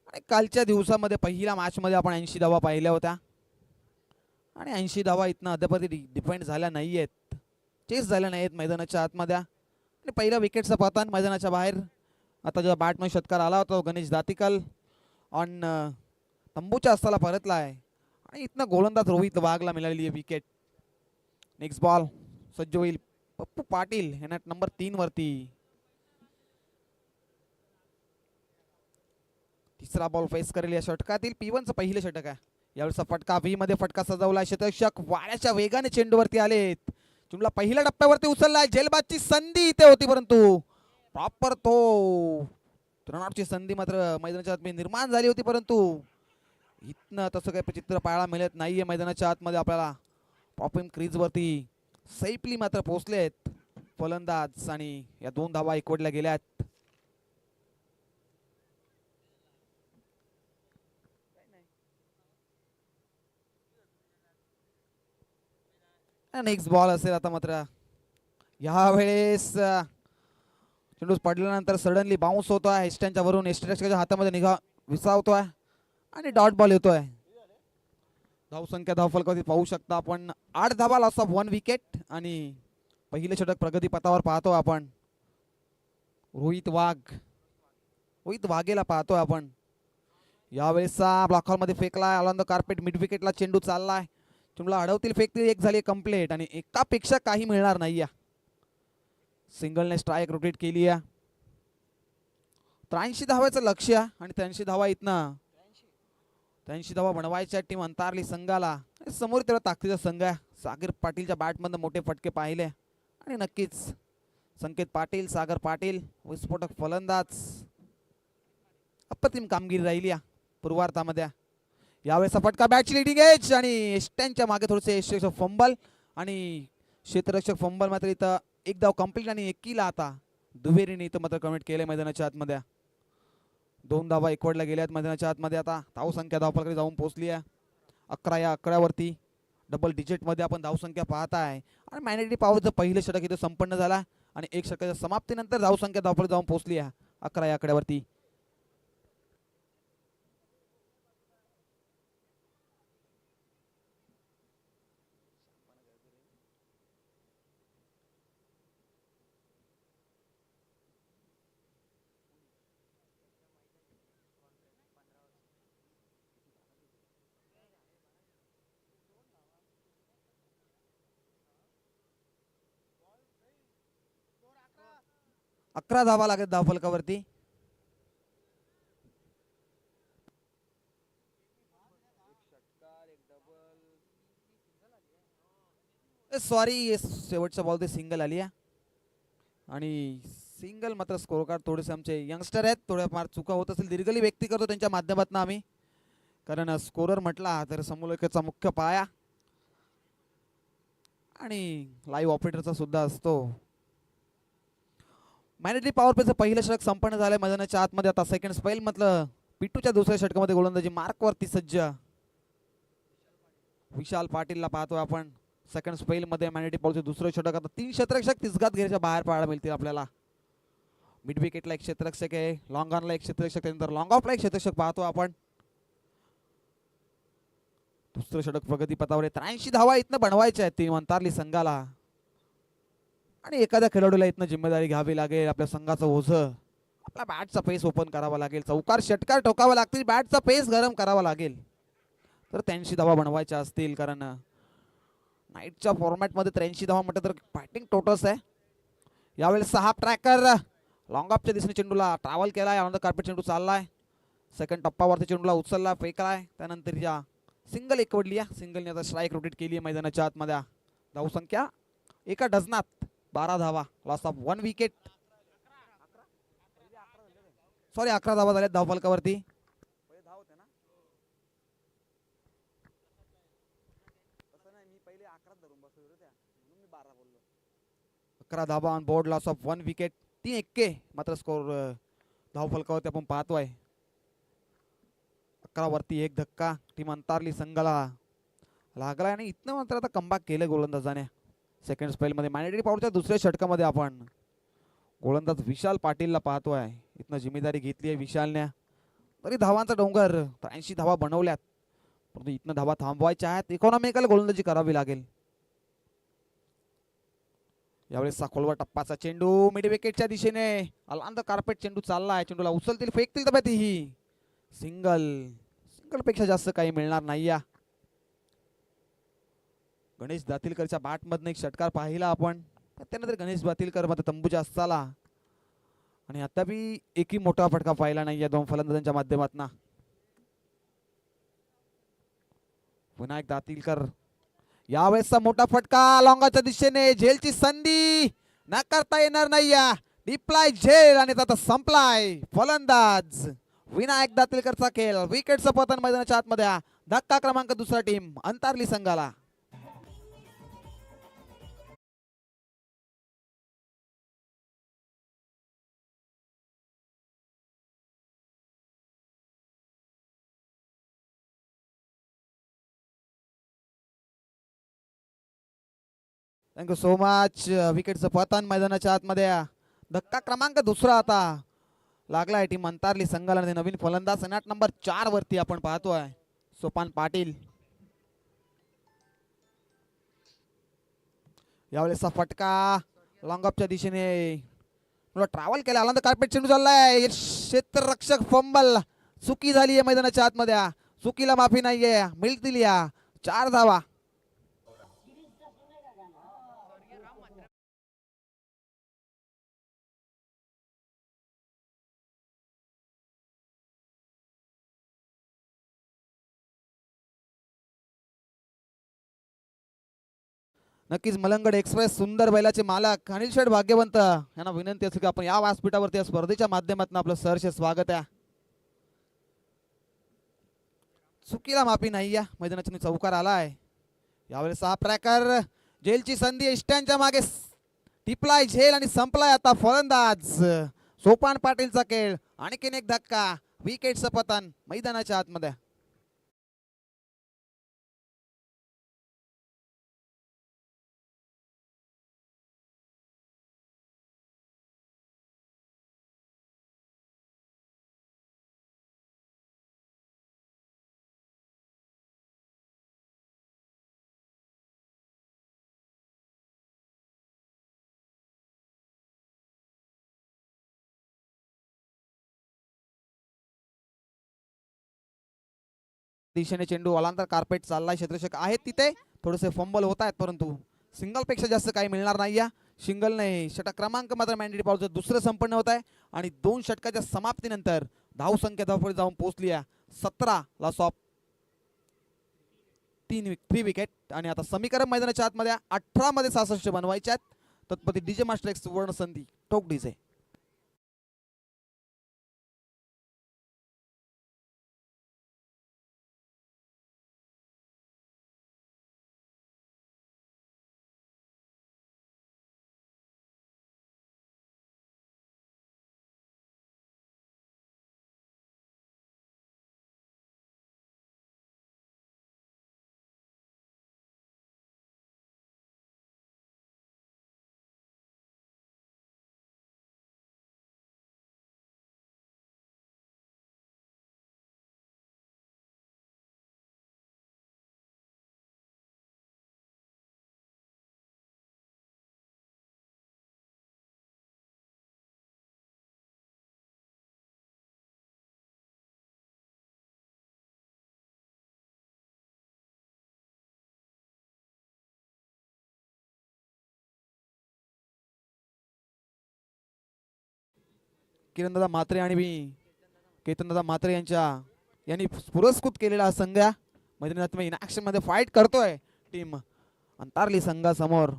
आणि कालच्या दिवसामध्ये पहिल्या मॅच मध्ये आपण 80 धावा पाहिल्या होत्या. आणि 80 धावा इथनं अद्याप डिपेंड झाल्या नाहीयेत, चेस झाल्या नाहीयेत मैदानाच्या आतमध्ये. आणि पहिल्या विकेटचं पतन मैदानाच्या बाहेर. आता जेव्हा बॅटमन षटकार आला होता गणेश दातीकल ऑन तंबूच्या हस्ताला परतला आहे. आणि इथनं गोलंदाज रोहित वाघला मिळालेली आहे विकेट. नेक्स्ट बॉल सज्ज होईल पप्पू पाटील एनाट नंबर 3 वरती. तिसरा बॉल फेस करेल या षटकातील. P1चं पहिलं षटक आहे. यावेळेस फटका V मध्ये फटका सजवला. शतक वाऱ्याच्या वेगाने चेंडूवरती आलेत. चेंडूला पहिल्या टप्प्यावरती उचललाय. झेलबादची संधी इथे होती, परंतु प्रॉपर तो रनआउटची संधी मात्र मैदानाच्या आत निर्माण झाली होती, परंतु इथनं तसं काही चित्र पाहायला मिळत नाहीये मैदानाच्या आतमध्ये आपल्याला. प्रॉपर क्रीज वरती सैफली मात्र पोहोचलेत फलंदाज. आणि या 2 धावा एकवटल्या गेल्यात. नेक्स्ट बॉल असेल आता मात्र. यावेळेस चेंडू पडल्यानंतर सडनली बाउन्स होतोय. एस्टनच्या वरून एस्टनच्या हातामध्ये निघा विसावतोय आणि डॉट बॉल येतोय. धावसंख्या धावफलकावरती पाहू शकता आपण. 8 धावा, लॉस ऑफ 1 विकेट. आणि पहिले षटक प्रगती पथावर पाहतो आपण. रोहित वाघेला पाहतोय आपण. यावेळेसचा ब्लॉक हॉल मध्ये फेकलाय. ऑन द कार्पेट मिड विकेटला चेंडू चाललाय. चेंडूला अडवतील फेकतील. एक झाली कंप्लीट आणि एकापेक्षा काही मिळणार नाही. सिंगलने स्ट्राईक रोटेट केली आहे. 83 धावाचं लक्ष्य आणि 83 धावा इथनं 83 धावा बनवायच्या टीम अंतारली संघाला. समोर तेवढा ताकदीचा संघ आहे. सागर पाटीलच्या बॅटमधून मोठे फटके पाहिले आणि नक्कीच संकेत पाटील, सागर पाटील विस्फोटक फलंदाज. अप्रतिम कामगिरी राहिली पूर्वार्धामध्ये. यावेळेस फटका बॅटची लिडिंग एज आणि स्टँडच्या मागे थोडेसे फंबल आणि क्षेत्ररक्षक फंबल मात्र इथं एक धाव कंप्लीट आणि एकीला आता दुहेरीने इथं मात्र कमिट केलंय मैदानाच्या आतमध्ये. 2 धावा एकवटल्या गेल्यात मैदानाच्या आतमध्ये. आता धावसंख्या धावफलकाकडे जाऊन पोहोचली आहे 11. या 11 वरती डबल डिजिट मध्ये आपण धावसंख्या पाहताय. आणि मॅनेटरी पॉवरचं पहिलं षटक इथं संपन्न झाला आणि एक षटकाच्या समाप्तीनंतर धावसंख्या धावफलक जाऊन पोहोचली आहे 11 या आकड्यावरती. 11 धावा लागेल धावफलकावरती. सॉरी, शेवटचा बॉल ते सिंगल आली आहे. आणि सिंगल मात्र स्कोर कार्ड थोडेसे आमचे यंगस्टर आहेत, थोड्याफार चुका होत असेल दीर्घली व्यक्ती करतो त्यांच्या माध्यमातून आम्ही. कारण स्कोरर म्हटला तर समोलकाचा मुख्य पाया आणि लाईव्ह ऑपरेटरचा सुद्धा असतो. मॅनेटरी पॉवर प्लेचं पहिलं षटक संपन्न झालंय मैदानाच्या आतमध्ये. आता सेकंड स्पेल म्हटलं पिट्टूच्या दुसऱ्या षटकामध्ये गोलंदाजी मार्कवरती सज्ज विशाल पाटीलला पाहतोय आपण. सेकंड स्पेल मध्ये मॅनेटरी पॉवरचे दुसरं षटक. आता 3 क्षेत्ररक्षक तिसगात घेरच्या बाहेर पाहायला मिळतील आपल्याला. मिड विकेटला 1 क्षेत्ररक्षक आहे, लॉंग ऑनला 1 क्षेत्ररक्षक, त्यानंतर लॉंग ऑफला 1 क्षेत्ररक्षक पाहतो आपण. दुसरं षटक प्रगतीपथावर आहे. 83 धावा इथनं बनवायच्या आहेत ती मंतारली संघाला. आणि एखाद्या खेळाडूला इथनं जिम्मेदारी घ्यावी लागेल. आपल्या संघाचं ओझं आपला बॅटचा पेस ओपन करावा लागेल. चौकार षटकार ठोकावा लागतील, बॅटचा पेस गरम करावा लागेल. तर 83 धावा बनवायच्या असतील. कारण नाईटच्या फॉर्मॅटमध्ये 83 धावा म्हटलं तर बॅटिंग टोटल्स आहे. यावेळेस 6 ट्रॅकर लॉंग ऑफच्या दिशेने चेंडूला ट्रॅव्हल केलाय. ऑन द कार्पेट चेंडू चाललाय. सेकंड टप्पावरती चेंडूला उचलला, फेकलाय. त्यानंतर या सिंगल एकवडली आहे. सिंगलने आता स्ट्राईक रोटेट केली आहे मैदानाच्या आतमध्ये. धावसंख्या एका डझनात 12 धावा. Loss of 1 wicket. सॉरी 11 धावा झाल्यात धावफलकावरती. 11 धावा on board. Loss of 1 wicket. 3 एक्के मात्र स्कोर धावफलकावरती आपण पाहतोय. 11 वरती 1 धक्का टीम अंतारली संघाला लागला. आणि इथनं मात्र आता कमबॅक केलं गोलंदाजाने. सेकंड स्पेल मध्ये मॅनेटरी पॉवरच्या दुसऱ्या षटकामध्ये आपण गोलंदाज विशाल पाटीलला पाहतोय. इथनं जिम्मेदारी घेतली आहे विशालने. तरी धावांचा डोंगर 83 धावा बनवल्यात, परंतु इथनं धावा थांबवायच्या आहेत. इकॉनॉमिकल गोलंदाजी करावी लागेल. यावेळेस खोलवर टप्पाचा चेंडू मिड विकेटच्या दिशेने अलांद कार्पेट चेंडू चाललाय. चेंडूला उचलतील, फेकतील तर ही सिंगल. सिंगल पेक्षा जास्त काही मिळणार नाही. गणेश दातीलकरच्या बॅट मधनं एक षटकार पाहिला आपण. त्यानंतर गणेश दातीलकर मध्ये तंबूच्या अस्ताला. आणि आता बी एकही मोठा फटका पाहिला नाही या 2 फलंदाजांच्या माध्यमातून. विनायक दातीलकर यावेळेसचा मोठा फटका लॉंगाच्या दिशेने. झेलची संधी नाकारता येणार नाही. डिप्लाय झेल आणि आता संपलाय. फलंदाज विनायक दातीलकरचा खेळ. विकेटचं पतन मैदानाच्या आतमध्ये. धक्का क्रमांक 2 टीम अंतारली संघाला. Thank you so much. विकेटचं पतन मैदानाच्या आतमध्ये. धक्का क्रमांक 2 आता लागलाय टीम अंतारली संघाला. नवीन फलंदाज स्नॅट नंबर 4 वरती आपण पाहतोय सोपान पाटील. यावेळेसचा फटका लॉंग ऑफच्या दिशेने ट्रॅव्हल केला. आनंद कार्पेट चेंडू चाललाय. क्षेत्ररक्षक फंबल. चुकी झाली आहे मैदानाच्या आतमध्ये. चुकीला माफी नाहीये. मिळतील या 4 धावा. नक्कीच मलंगड एक्सप्रेस सुंदर बैलाचे मालक अनिल शेठ भाग्यवंत यांना विनंती असेल की आपण या व्यासपीठावरती या स्पर्धेच्या माध्यमातून आपलं सहर्ष स्वागत आहे. चुकीला माफी नाही. या मैदानाच्या चौकार आलाय. यावेळेस 6 ट्रॅकर. झेलची संधी इष्टांच्या मागे. टिपलाय झेल आणि संपलाय आता फलंदाज सोपान पाटीलचा खेळ. आणखीन एक धक्का. विकेटचं पतन मैदानाच्या आतमध्ये. दिशेने चेंडू अलांतर कार्पेट चाललाय. क्षेत्ररक्षक आहेत तिथे. थोडेसे फंबल होत आहेत, परंतु सिंगल पेक्षा जास्त काही मिळणार नाही. सिंगल नाही, षटक क्रमांक मात्र मॅन्डेटरी पॉवरचं दुसरं संपन्न होत आहे आणि 2 षटकाच्या समाप्तीनंतर धावसंख्या धावपळी जाऊन पोहोचली आहे 17 लॉस ऑफ 3 विकेट. आणि आता समीकरण मैदानाच्या आतमध्ये 18 मध्ये 66 बनवायचे आहेत. तत्पती डीजे मास्टर एक सुवर्ण संधी टोक डीजे. किरणदादा म्हात्रे आणि केतनदादा म्हात्रे यांनी पुरस्कृत केलेला हा संघ मैदानात इन ऍक्शन मध्ये फाईट करतोय टीम अंतारली संघासमोर.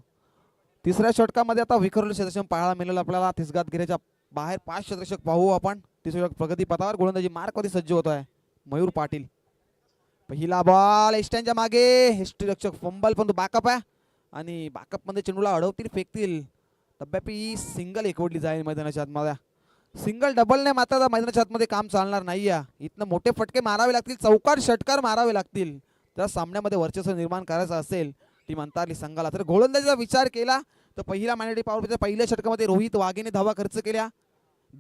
तिसऱ्या षटकामध्ये आता विखरलेलं क्षेत्ररक्षण पाहायला मिळेल आपल्याला. तिसगात गिऱ्याच्या बाहेर 5 क्षेत्ररक्षक पाहू आपण. तिसऱ्या प्रगती पथावर गोलंदाजी मार्कवरती सज्ज होतोय मयूर पाटील. पहिला बॉल एस्टॅनच्या मागे, यष्टीरक्षक फंबल पण तो बॅकअप आहे आणि बॅकअप मध्ये चेंडूला अडवतील फेकतील. तब्यापी सिंगल एकवडली जाईल मैदानाच्या आतमध्ये. सिंगल डबलने मात्र मैदानाच्या आतमध्ये काम चालणार नाही. इथनं मोठे फटके मारावे लागतील, चौकार षटकार मारावे लागतील जर सामन्यामध्ये वर्चस्व निर्माण करायचं असेल टीम अंतारली संघाला. तर गोलंदाजीचा विचार केला तर पहिला मॅन्डेटरी पॉवर पहिल्या षटकामध्ये रोहित वाघेने धावा खर्च केल्या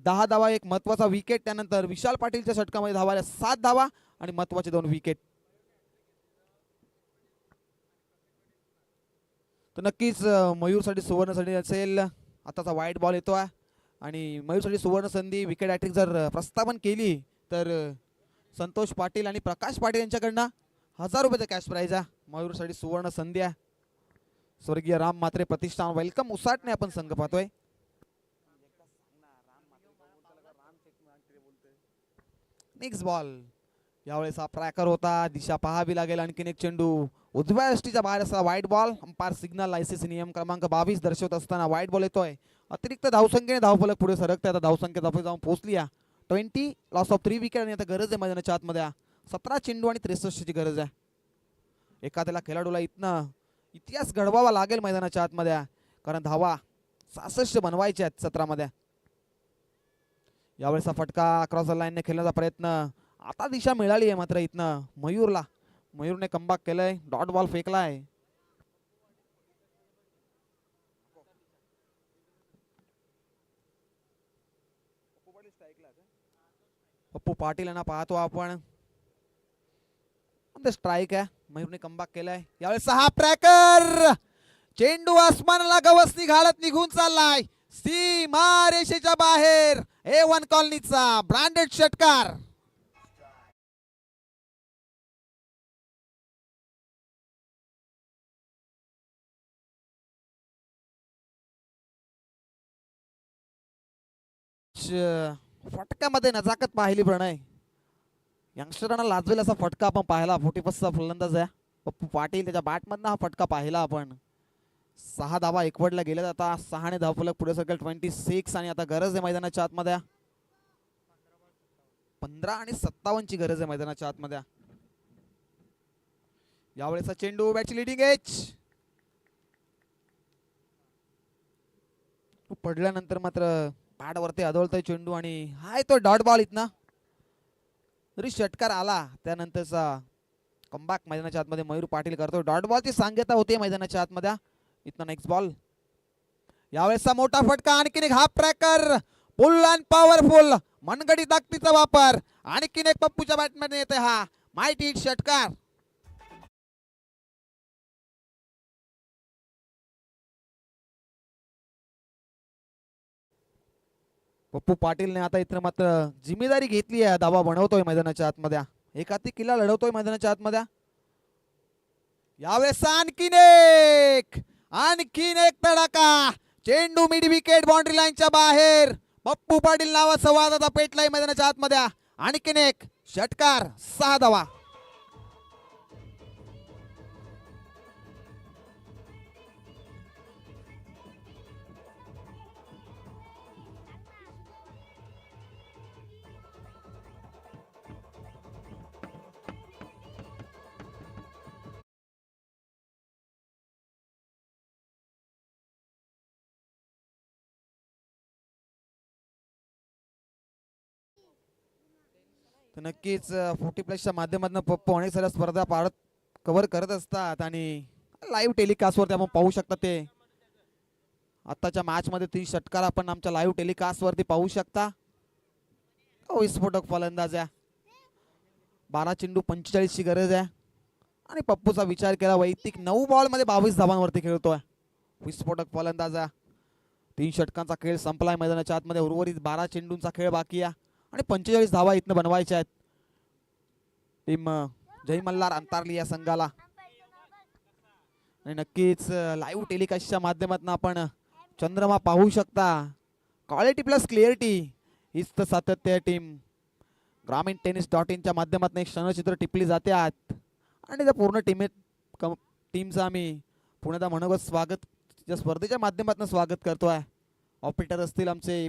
10 धावा, एक महत्वाचा विकेट. त्यानंतर विशाल पाटीलच्या षटकामध्ये धावाल्या 7 धावा आणि महत्वाचे 2 विकेट. तर नक्कीच मयूरसाठी सुवर्ण संधी असेल. आताचा वाईट बॉल येतो आहे आणि मयूरसाठी सुवर्ण संधी विकेट हॅट्रिक जर प्रस्थापन केली तर संतोष पाटील आणि प्रकाश पाटील यांच्याकडनं 1000 रुपयाचा कॅश प्राईज आहे. मयूरसाठी सुवर्ण संधी आहे. स्वर्गीय राम म्हात्रे प्रतिष्ठान वेलकम उसाटणे आपण संघ पाहतोय. नेक्स्ट बॉल यावेळेस हा ट्रॅकर होता, दिशा पाहावी लागेल. आणखीन एक चेंडू उजव्या यष्टीच्या बाहेर असा white ball. Umpire signal ICC नियम क्रमांक 22 दर्शवत असताना व्हाईट बॉल येतोय. अतिरिक्त धावसंख्येने धावफलक पुढे सरकते. आता धावसंख्या धावफलक जाऊन पोहोचली 20 लॉस ऑफ 3 विकेट. आणि आता गरज आहे मैदानाच्या आतमध्ये 17 चेंडू आणि 63 ची गरज आहे. एखाद्याला खेळाडूला इथनं इतिहास घडवावा लागेल मैदानाच्या आतमध्ये कारण धावा 66 बनवायच्या आहेत 17 मध्ये. यावेळेस फटका क्रॉस लाईनने खेळण्याचा प्रयत्न. आता दिशा मिळाली आहे मात्र इथनं मयूरने कमबॅक केलंय. डॉट बॉल फेकलाय. पप्पू पाटील यांना पाहतो आपण. स्ट्राईक आहे. मयूरने कमबॅक केलाय. यावेळेस 6 ट्रॅकर चेंडू आसमानाला गवसनी घालत निघून चाललाय सीमा रेषेच्या बाहेर. A1 कॉलनीचा ब्रँडेड षटकार. फटक्यामध्ये नजाकत पाहिली प्रणय. यंगस्टरांना लाजवेल असा फटका आपण पाहिला. 45चा फलंदाज आहे पप्पू पाटील. त्याच्या बॅटमधनं हा फटका पाहिला आपण. 6 धावा एकवडल्या गेल्या. आता 6 ने धावफलक पुढे सरकेल 26. आणि आता गरज आहे मैदानाच्या आतमध्ये 15 आणि 57 ची गरज आहे मैदानाच्या आतमध्ये. यावेळेस चेंडू बॅटची लिडिंग एज पडल्यानंतर मात्र पॅड वरती आदळतोय चेंडू आणि हाय तो डॉट बॉल. इथनं जरी षटकार आला त्यानंतरचा कमबॅक मैदानाच्या आतमध्ये मयूर पाटील करतो. डॉट बॉलची सांगता होते मैदानाच्या आतमध्ये. इथनं नेक्स्ट बॉल. यावेळेसचा मोठा फटका. आणखीन एक half tracker full and powerful मनगडी ताकदीचा वापर. आणखीन एक पप्पूच्या बॅटमॅन येते हा माइटी हिट षटकार. पप्पू पाटीलने आता इथं मात्र जिम्मेदारी घेतली आहे. धावा बनवतोय मैदानाच्या आतमध्ये. एक हाती किल्ला लढवतोय मैदानाच्या आतमध्ये. यावेळेस आणखीन एक तडाखा चेंडू मिड विकेट बाउंड्री लाईनच्या बाहेर. पप्पू पाटील नावाचा वाद आता पेटलाय मैदानाच्या आतमध्ये. आणखीन एक षटकार, 6 धावा. तर नक्कीच 40+ माध्यमातून पप्पू अनेक साऱ्या स्पर्धा पाळत कव्हर करत असतात आणि लाईव्ह टेलिकास्टवरती आपण पाहू शकता. ते आत्ताच्या मॅचमध्ये 3 षटकार आपण आमच्या लाईव्ह टेलिकास्टवरती पाहू शकता. विस्फोटक फलंदाज आहे. 12 चेंडू 45 ची गरज आहे आणि पप्पूचा विचार केला वैयक्तिक 9 बॉलमध्ये 22 धावांवरती खेळतोय. विस्फोटक फलंदाज आहे. 3 षटकांचा खेळ संपलाय मैदानाच्या आतमध्ये. उर्वरित 12 चेंडूंचा खेळ बाकी आहे आणि 45 धावा इथनं बनवायच्या आहेत. टीम जय मल्हार अंतारली या संघाला. आणि नक्कीच लाईव्ह टेलिकास्टच्या माध्यमातून आपण चंद्रमा पाहू शकता. क्वालिटी प्लस क्लिअरिटी हीच तर सातत्य आहे. टीम ग्रामीण टेनिस.in च्या माध्यमातून एक क्षणचित्र टिपली जाते आत आणि त्या पूर्ण टीमचं आम्ही पुण्याचा मनोगत स्वागत या स्पर्धेच्या माध्यमातून स्वागत करतोय. ऑपरेटर असतील आमचे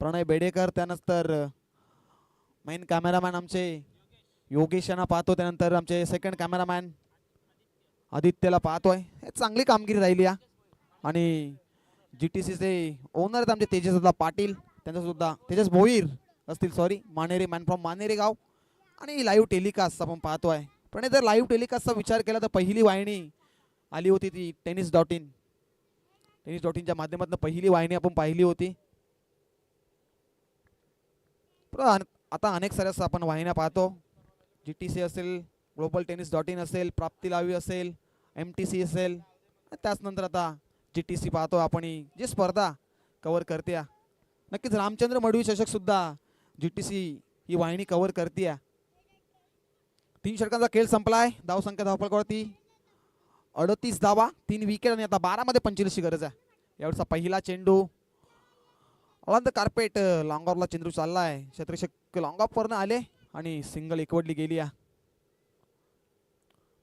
प्रणय बेडेकर, त्यानंतर मेन कॅमेरामॅन आमचे योगेश यांना पाहतो, त्यानंतर आमचे सेकंड कॅमेरामॅन आदित्यला पाहतोय. चांगली कामगिरी राहिली आहे. आणि GTCचे ओनर आहेत आमचे तेजसदा पाटील, त्यांचासुद्धा तेजस भोईर असतील, sorry, Manere, man from Manere गाव. आणि लाईव्ह टेलिकास्ट आपण पाहतोय. पण जर लाईव्ह टेलिकास्टचा विचार केला तर पहिली वाहिनी आली होती ती टेनिस.in च्या माध्यमातून पहिली वाहिनी आपण पाहिली होती. आता अनेक साऱ्या आपण वाहिन्या पाहतो. GTC असेल, ग्लोबल टेनिस.in असेल, प्राप्ती लाईव्ह असेल, MTC असेल, त्याच नंतर आता GTC पाहतो आपण. जी स्पर्धा कव्हर करते नक्कीच रामचंद्र मडवी चषक सुद्धा GTC ही वाहिनी कव्हर करते. 3 षटकांचा खेळ संपलाय. धावसंख्या धावफलकावरती 38 धावा, 3 विकेट आणि आता 12 मध्ये 45 ची गरज आहे. यावेळचा पहिला चेंडू ऑन द कार्पेट लॉंग ऑफला चेंडू चाललाय. क्षेत्ररक्षक लॉंग ऑफ वरनं आले आणि सिंगल एकवटली गेली.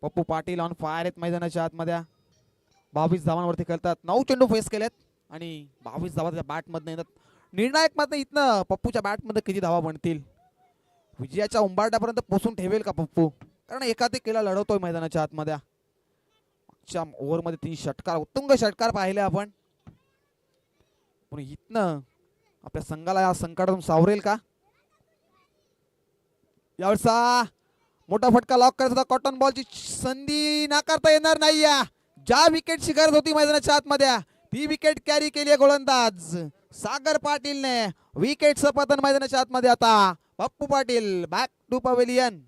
पप्पू पाटील ऑन फायर आहेत मैदानाच्या आतमध्ये. 22 धावांवरती खेळतात. 9 चेंडू फेस केलेत आणि 22 धावा त्याच्या बॅटमधनं येतात. निर्णायक मात्र इथनं पप्पूच्या बॅटमध्ये किती धावा बनतील, विजयाच्या उंबारट्यापर्यंत पोहोचून ठेवेल का पप्पू, कारण एकाधिक केला लढवतोय मैदानाच्या आतमध्ये. मागच्या ओव्हरमध्ये 3 षटकार, उत्तुंग षटकार पाहिले आपण. पण इथनं आपल्या संघाला या संकटातून सावरेल का. यावेळचा मोठा फटका लॉक करायचा होता. कॉटन बॉलची संधी नाकारता येणार नाही. ज्या विकेटची गरज होती मैदानाच्या आतमध्ये ती विकेट कॅरी केली आहे गोलंदाज सागर पाटीलने. विकेटचं पतन मैदानाच्या आतमध्ये. आता Pappu Patil back to pavilion.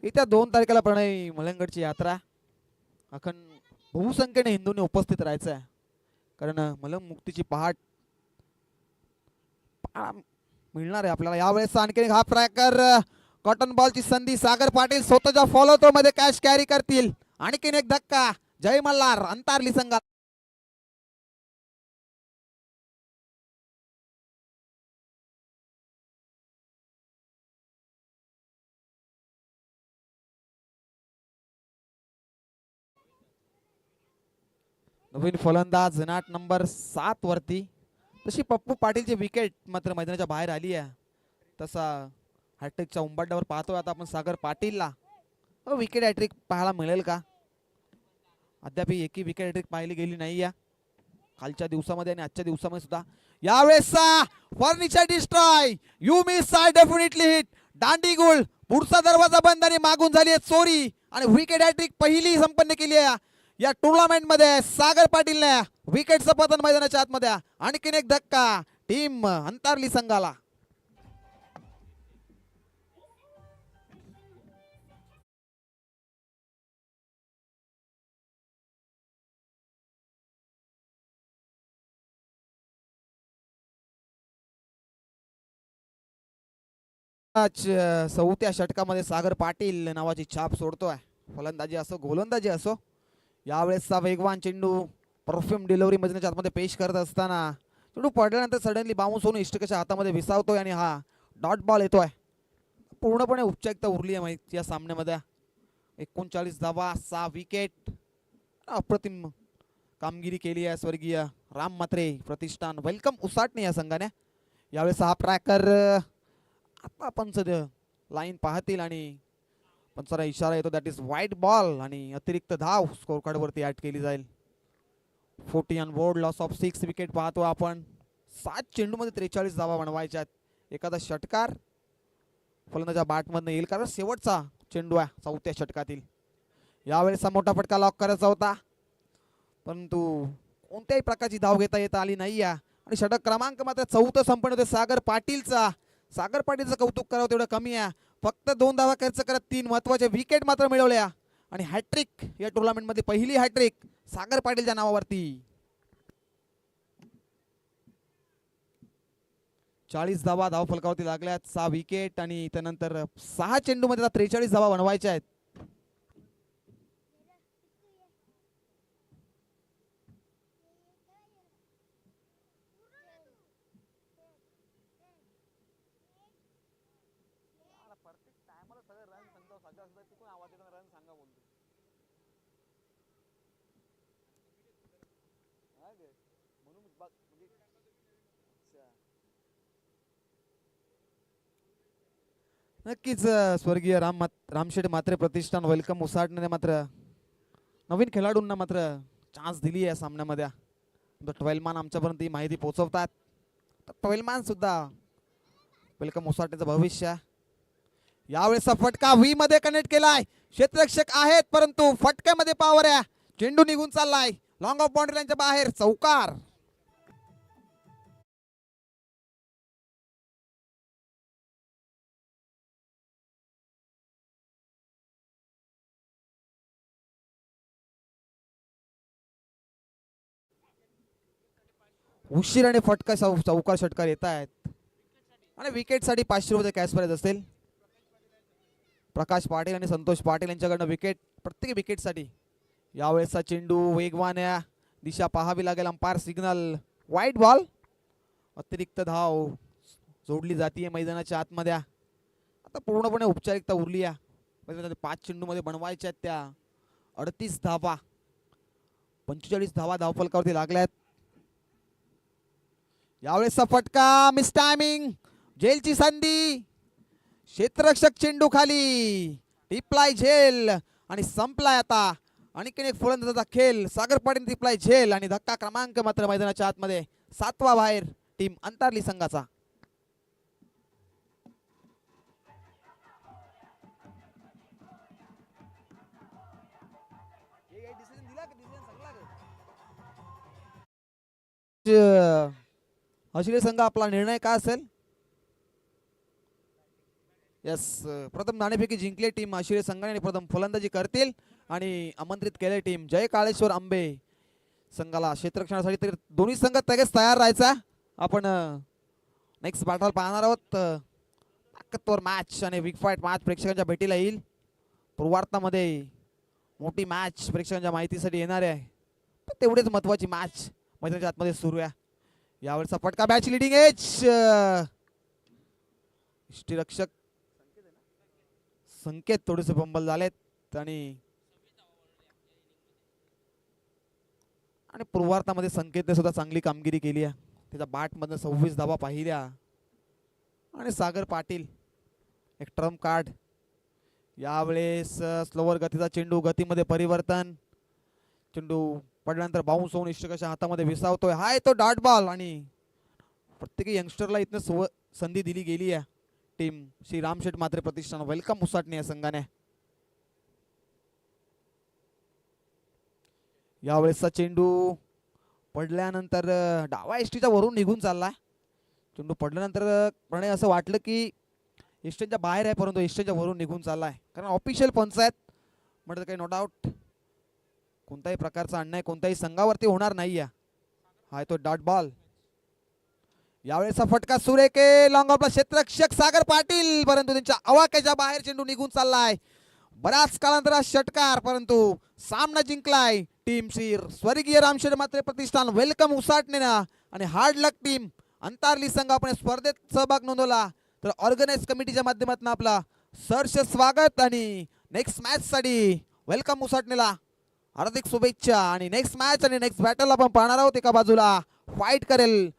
येत्या 2 तारखेला प्रणय मलंगडची यात्रा. अखंड बहुसंख्येने हिंदूंनी उपस्थित राहायचं आहे, कारण मलंग मुक्तीची पहाट मिळणार आहे आपल्याला. यावेळेस आणखी एक हाफ ट्रॅकर, कॉटन बॉलची संधी. सागर पाटील स्वतःच्या फॉलो थ्रो मध्ये कॅच कॅरी करतील. आणखीन एक धक्का. जय मल्हार अंतारली संघ. नवीन फलंदाज नाट नंबर 7 वरती. तशी पप्पू पाटीलची विकेट मात्र मैदानाच्या बाहेर आली आहे. तसा हॅट्रिकच्या उंबरठ्यावर पाहतोय आता आपण सागर पाटीलला. विकेट हॅट्रिक पाहायला मिळेल का. अद्याप एकही विकेट हॅट्रिक पाहिली गेली नाही आहे कालच्या दिवसामध्ये आणि आजच्या दिवसामध्ये सुद्धा. यावेळेस furniture destroy, you miss I definitely hit. दांडी गोल, पुढचा दरवाजा बंद आणि मागून झाली आहे चोरी आणि विकेट हॅट्रिक पहिली संपन्न केली आहे या टुर्नामेंट मध्ये सागर पाटीलने. विकेटचं पतन मैदानाच्या आतमध्ये. आणखीन एक धक्का टीम अंतारली संघाला. चौथ्या षटकामध्ये सागर पाटील नावाची छाप सोडतोय. फलंदाजी असो गोलंदाजी असो, यावेळेसचा वेगवान चेंडू परफ्यूम डिलिव्हरी मैदानाच्या आतमध्ये पेश करत असताना चेंडू पडल्यानंतर सडनली बाउन्स होऊन इष्टकाच्या हातामध्ये विसावतोय आणि हा डॉट बॉल येतोय. पूर्णपणे औपचारिकता उरली आहे या सामन्यामध्ये. 39 धावा, 6 विकेट. अप्रतिम कामगिरी केली आहे स्वर्गीय राम म्हात्रे प्रतिष्ठान वेलकम उसाटणे या संघाने. यावेळेस हा ट्रॅकर आता पंच लाईन पाहतील आणि पंचाला इशारा येतो, दॅट इज वाईट बॉल आणि अतिरिक्त धाव स्कोर कार्ड वरती ऍड केली जाईल. 40 on board, loss of 6 wicket पाहतो आपण. 7 चेंडूमध्ये 43 धावा बनवायच्या. एखादा षटकार फलंदाजा बॅटमधनं येईल कारण शेवटचा चेंडू आहे चौथ्या षटकातील. यावेळेसचा मोठा फटका लॉक करायचा होता परंतु कोणत्याही प्रकारची धाव घेता येता आली नाही आणि षटक क्रमांक मात्र 4 संपन्न होते सागर पाटीलचा. सागर पाटीलचं कौतुक करावं तेवढं कमी आहे. फक्त 2 धावा खर्च करत 3 महत्वाचे विकेट मात्र मिळवल्या आणि हॅट्रिक या टुर्नामेंटमध्ये पहिली हॅट्रिक सागर पाटीलच्या नावावरती. 40 धावा धावफलकावरती लागल्यात, 6 विकेट आणि त्यानंतर 6 चेंडूमध्ये 43 धावा बनवायच्या आहेत. नक्कीच स्वर्गीय रामशेठ म्हात्रे प्रतिष्ठान वेलकम उसाटणे मात्र नवीन खेळाडूंना मात्र चान्स दिली आहे सामन्यामध्ये. 12 मान आमच्यापर्यंत ही माहिती पोहोचवतात. 12 मान सुद्धा वेलकम उसाटण्याचं भविष्य. यावेळेसचा फटका व्ही मध्ये कनेक्ट केलाय. क्षेत्ररक्षक आहेत परंतु फटक्यामध्ये पावर आहे. चेंडू निघून चाललाय लॉंग ऑफ बाउंड्री लाईनच्या बाहेर. चौकार. उशिराने फटका चौकार षटकार येत आहेत आणि विकेट साठी 500 रुपये कॅश प्राइज असेल. प्रकाश पाटील आणि संतोष पाटील यांच्याकडनं विकेट प्रत्येक विकेट साठी. यावेळेसचा चेंडू वेगवान आहे, दिशा पाहावी लागेल. अंपायर सिग्नल वाईट बॉल. अतिरिक्त धाव जोडली जाते मैदानाच्या आतमध्ये. आता पूर्णपणे औपचारिकता उरली आहे. 5 चेंडूमध्ये बनवायच्या त्या 38 धावा, 45 धावा धावफलकावरती लागल्यात. यावेळेसचा फटका मिस टायमिंग, झेलची संधी. क्षेत्ररक्षक चेंडू खाली, टिपलाय झेल आणि संपलाय आता. आणखीन एक फलंदाजाचा खेळ. सागर पाटील टिपलाय झेल आणि धक्का क्रमांक मात्र मैदानाच्या आतमध्ये 7वा बाहेर टीम अंतरली संघाचा. आशिले संघ आपला निर्णय काय असेल? यस, प्रथम नाणेफेकी जिंकले टीम आशिले संघाने आणि प्रथम फलंदाजी करतील आणि आमंत्रित केले टीम जय काळेश्वर आंबे संघाला क्षेत्ररक्षणासाठी. तर दोन्ही संघ लगेच तयार राहायचा. आपण नेक्स्ट बॅटल पाहणार आहोत. ताकदवर मॅच आणि बिग फाईट मॅच प्रेक्षकांच्या भेटीला येईल. पूर्वार्धामध्ये मोठी मॅच प्रेक्षकांच्या माहितीसाठी येणार आहे. तेवढेच महत्वाची मॅच मैदानाच्या आतमध्ये सुरू आहे. यावेळेचा फटका मॅच लिडिंग एज. यष्टीरक्षक संकेत थोडेसे बंबल झालेत आणि पूर्वार्धामध्ये संकेतने सुद्धा चांगली कामगिरी केली आहे. त्याच्या बॅट मधून 26 धावा पाहिल्या आणि सागर पाटील एक ट्रम्प कार्ड. यावेळेस स्लोवर गतीचा चेंडू, गतीमध्ये परिवर्तन. चेंडू पडल्यानंतर बाउन्स होऊन इष्टकाच्या हातामध्ये विसावतोय. हाय तो डॉट बॉल आणि प्रत्येक यंगस्टरला इथनं संधी दिली गेली आहे. टीम श्री रामशेठ म्हात्रे प्रतिष्ठान वेलकम मुसाटणे या संघाने. यावेळेसचा चेंडू पडल्यानंतर डावा एसटीच्या वरून निघून चाललाय. चेंडू पडल्यानंतर प्रणय असं वाटलं की एसटीच्या बाहेर आहे परंतु एसटीच्या वरून निघून चाललाय. कारण ऑफिशियल पंच आहेत म्हटलं काही नो डाऊट कोणत्याही प्रकारचा अन्याय कोणत्याही संघावरती होणार नाही आहे. हाय तो डॉट बॉल. यावेळेचा फटका सुरेखे लॉंग ऑफला क्षेत्ररक्षक सागर पाटील, परंतु त्यांच्या आवाक्याच्या बाहेर चेंडू निघून चाललाय. बराच कालांतरात षटकार, परंतु सामना जिंकलाय टीम शिर. स्वर्गीय रामशेठ मात्रे प्रतिष्ठान वेलकम उसाटणेना आणि हार्ड लक टीम अंतारली संघ आपण स्पर्धेत सहभाग नोंदवला. तर ऑर्गनाइज कमिटीच्या माध्यमातून आपला सहर्ष स्वागत आणि नेक्स्ट मॅच साठी वेलकम उसाटणेला हार्दिक शुभेच्छा. आणि नेक्स्ट मॅच आणि नेक्स्ट बॅटल आपण पाहणार आहोत. एका बाजूला फाईट करेल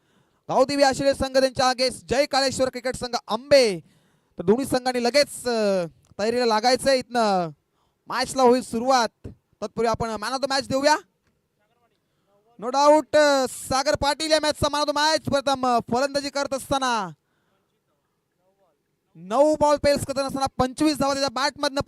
गावदेवी आश्रय संघ, त्यांच्या अगेन्स्ट जय काळेश्वर क्रिकेट संघ आंबे. तर दोन्ही संघांनी लगेच तयारीला लागायचंय. इथनं मॅचला होईल सुरुवात. तत्पूर्वी आपण मॅन ऑफ द मॅच देऊया. नो डाऊट सागर पाटील या मॅचचा मॅन ऑफ द मॅच. प्रथम फलंदाजी करत असताना 9 बॉल पेल्स करत असताना 25 धावा त्याच्या बॅट मधनं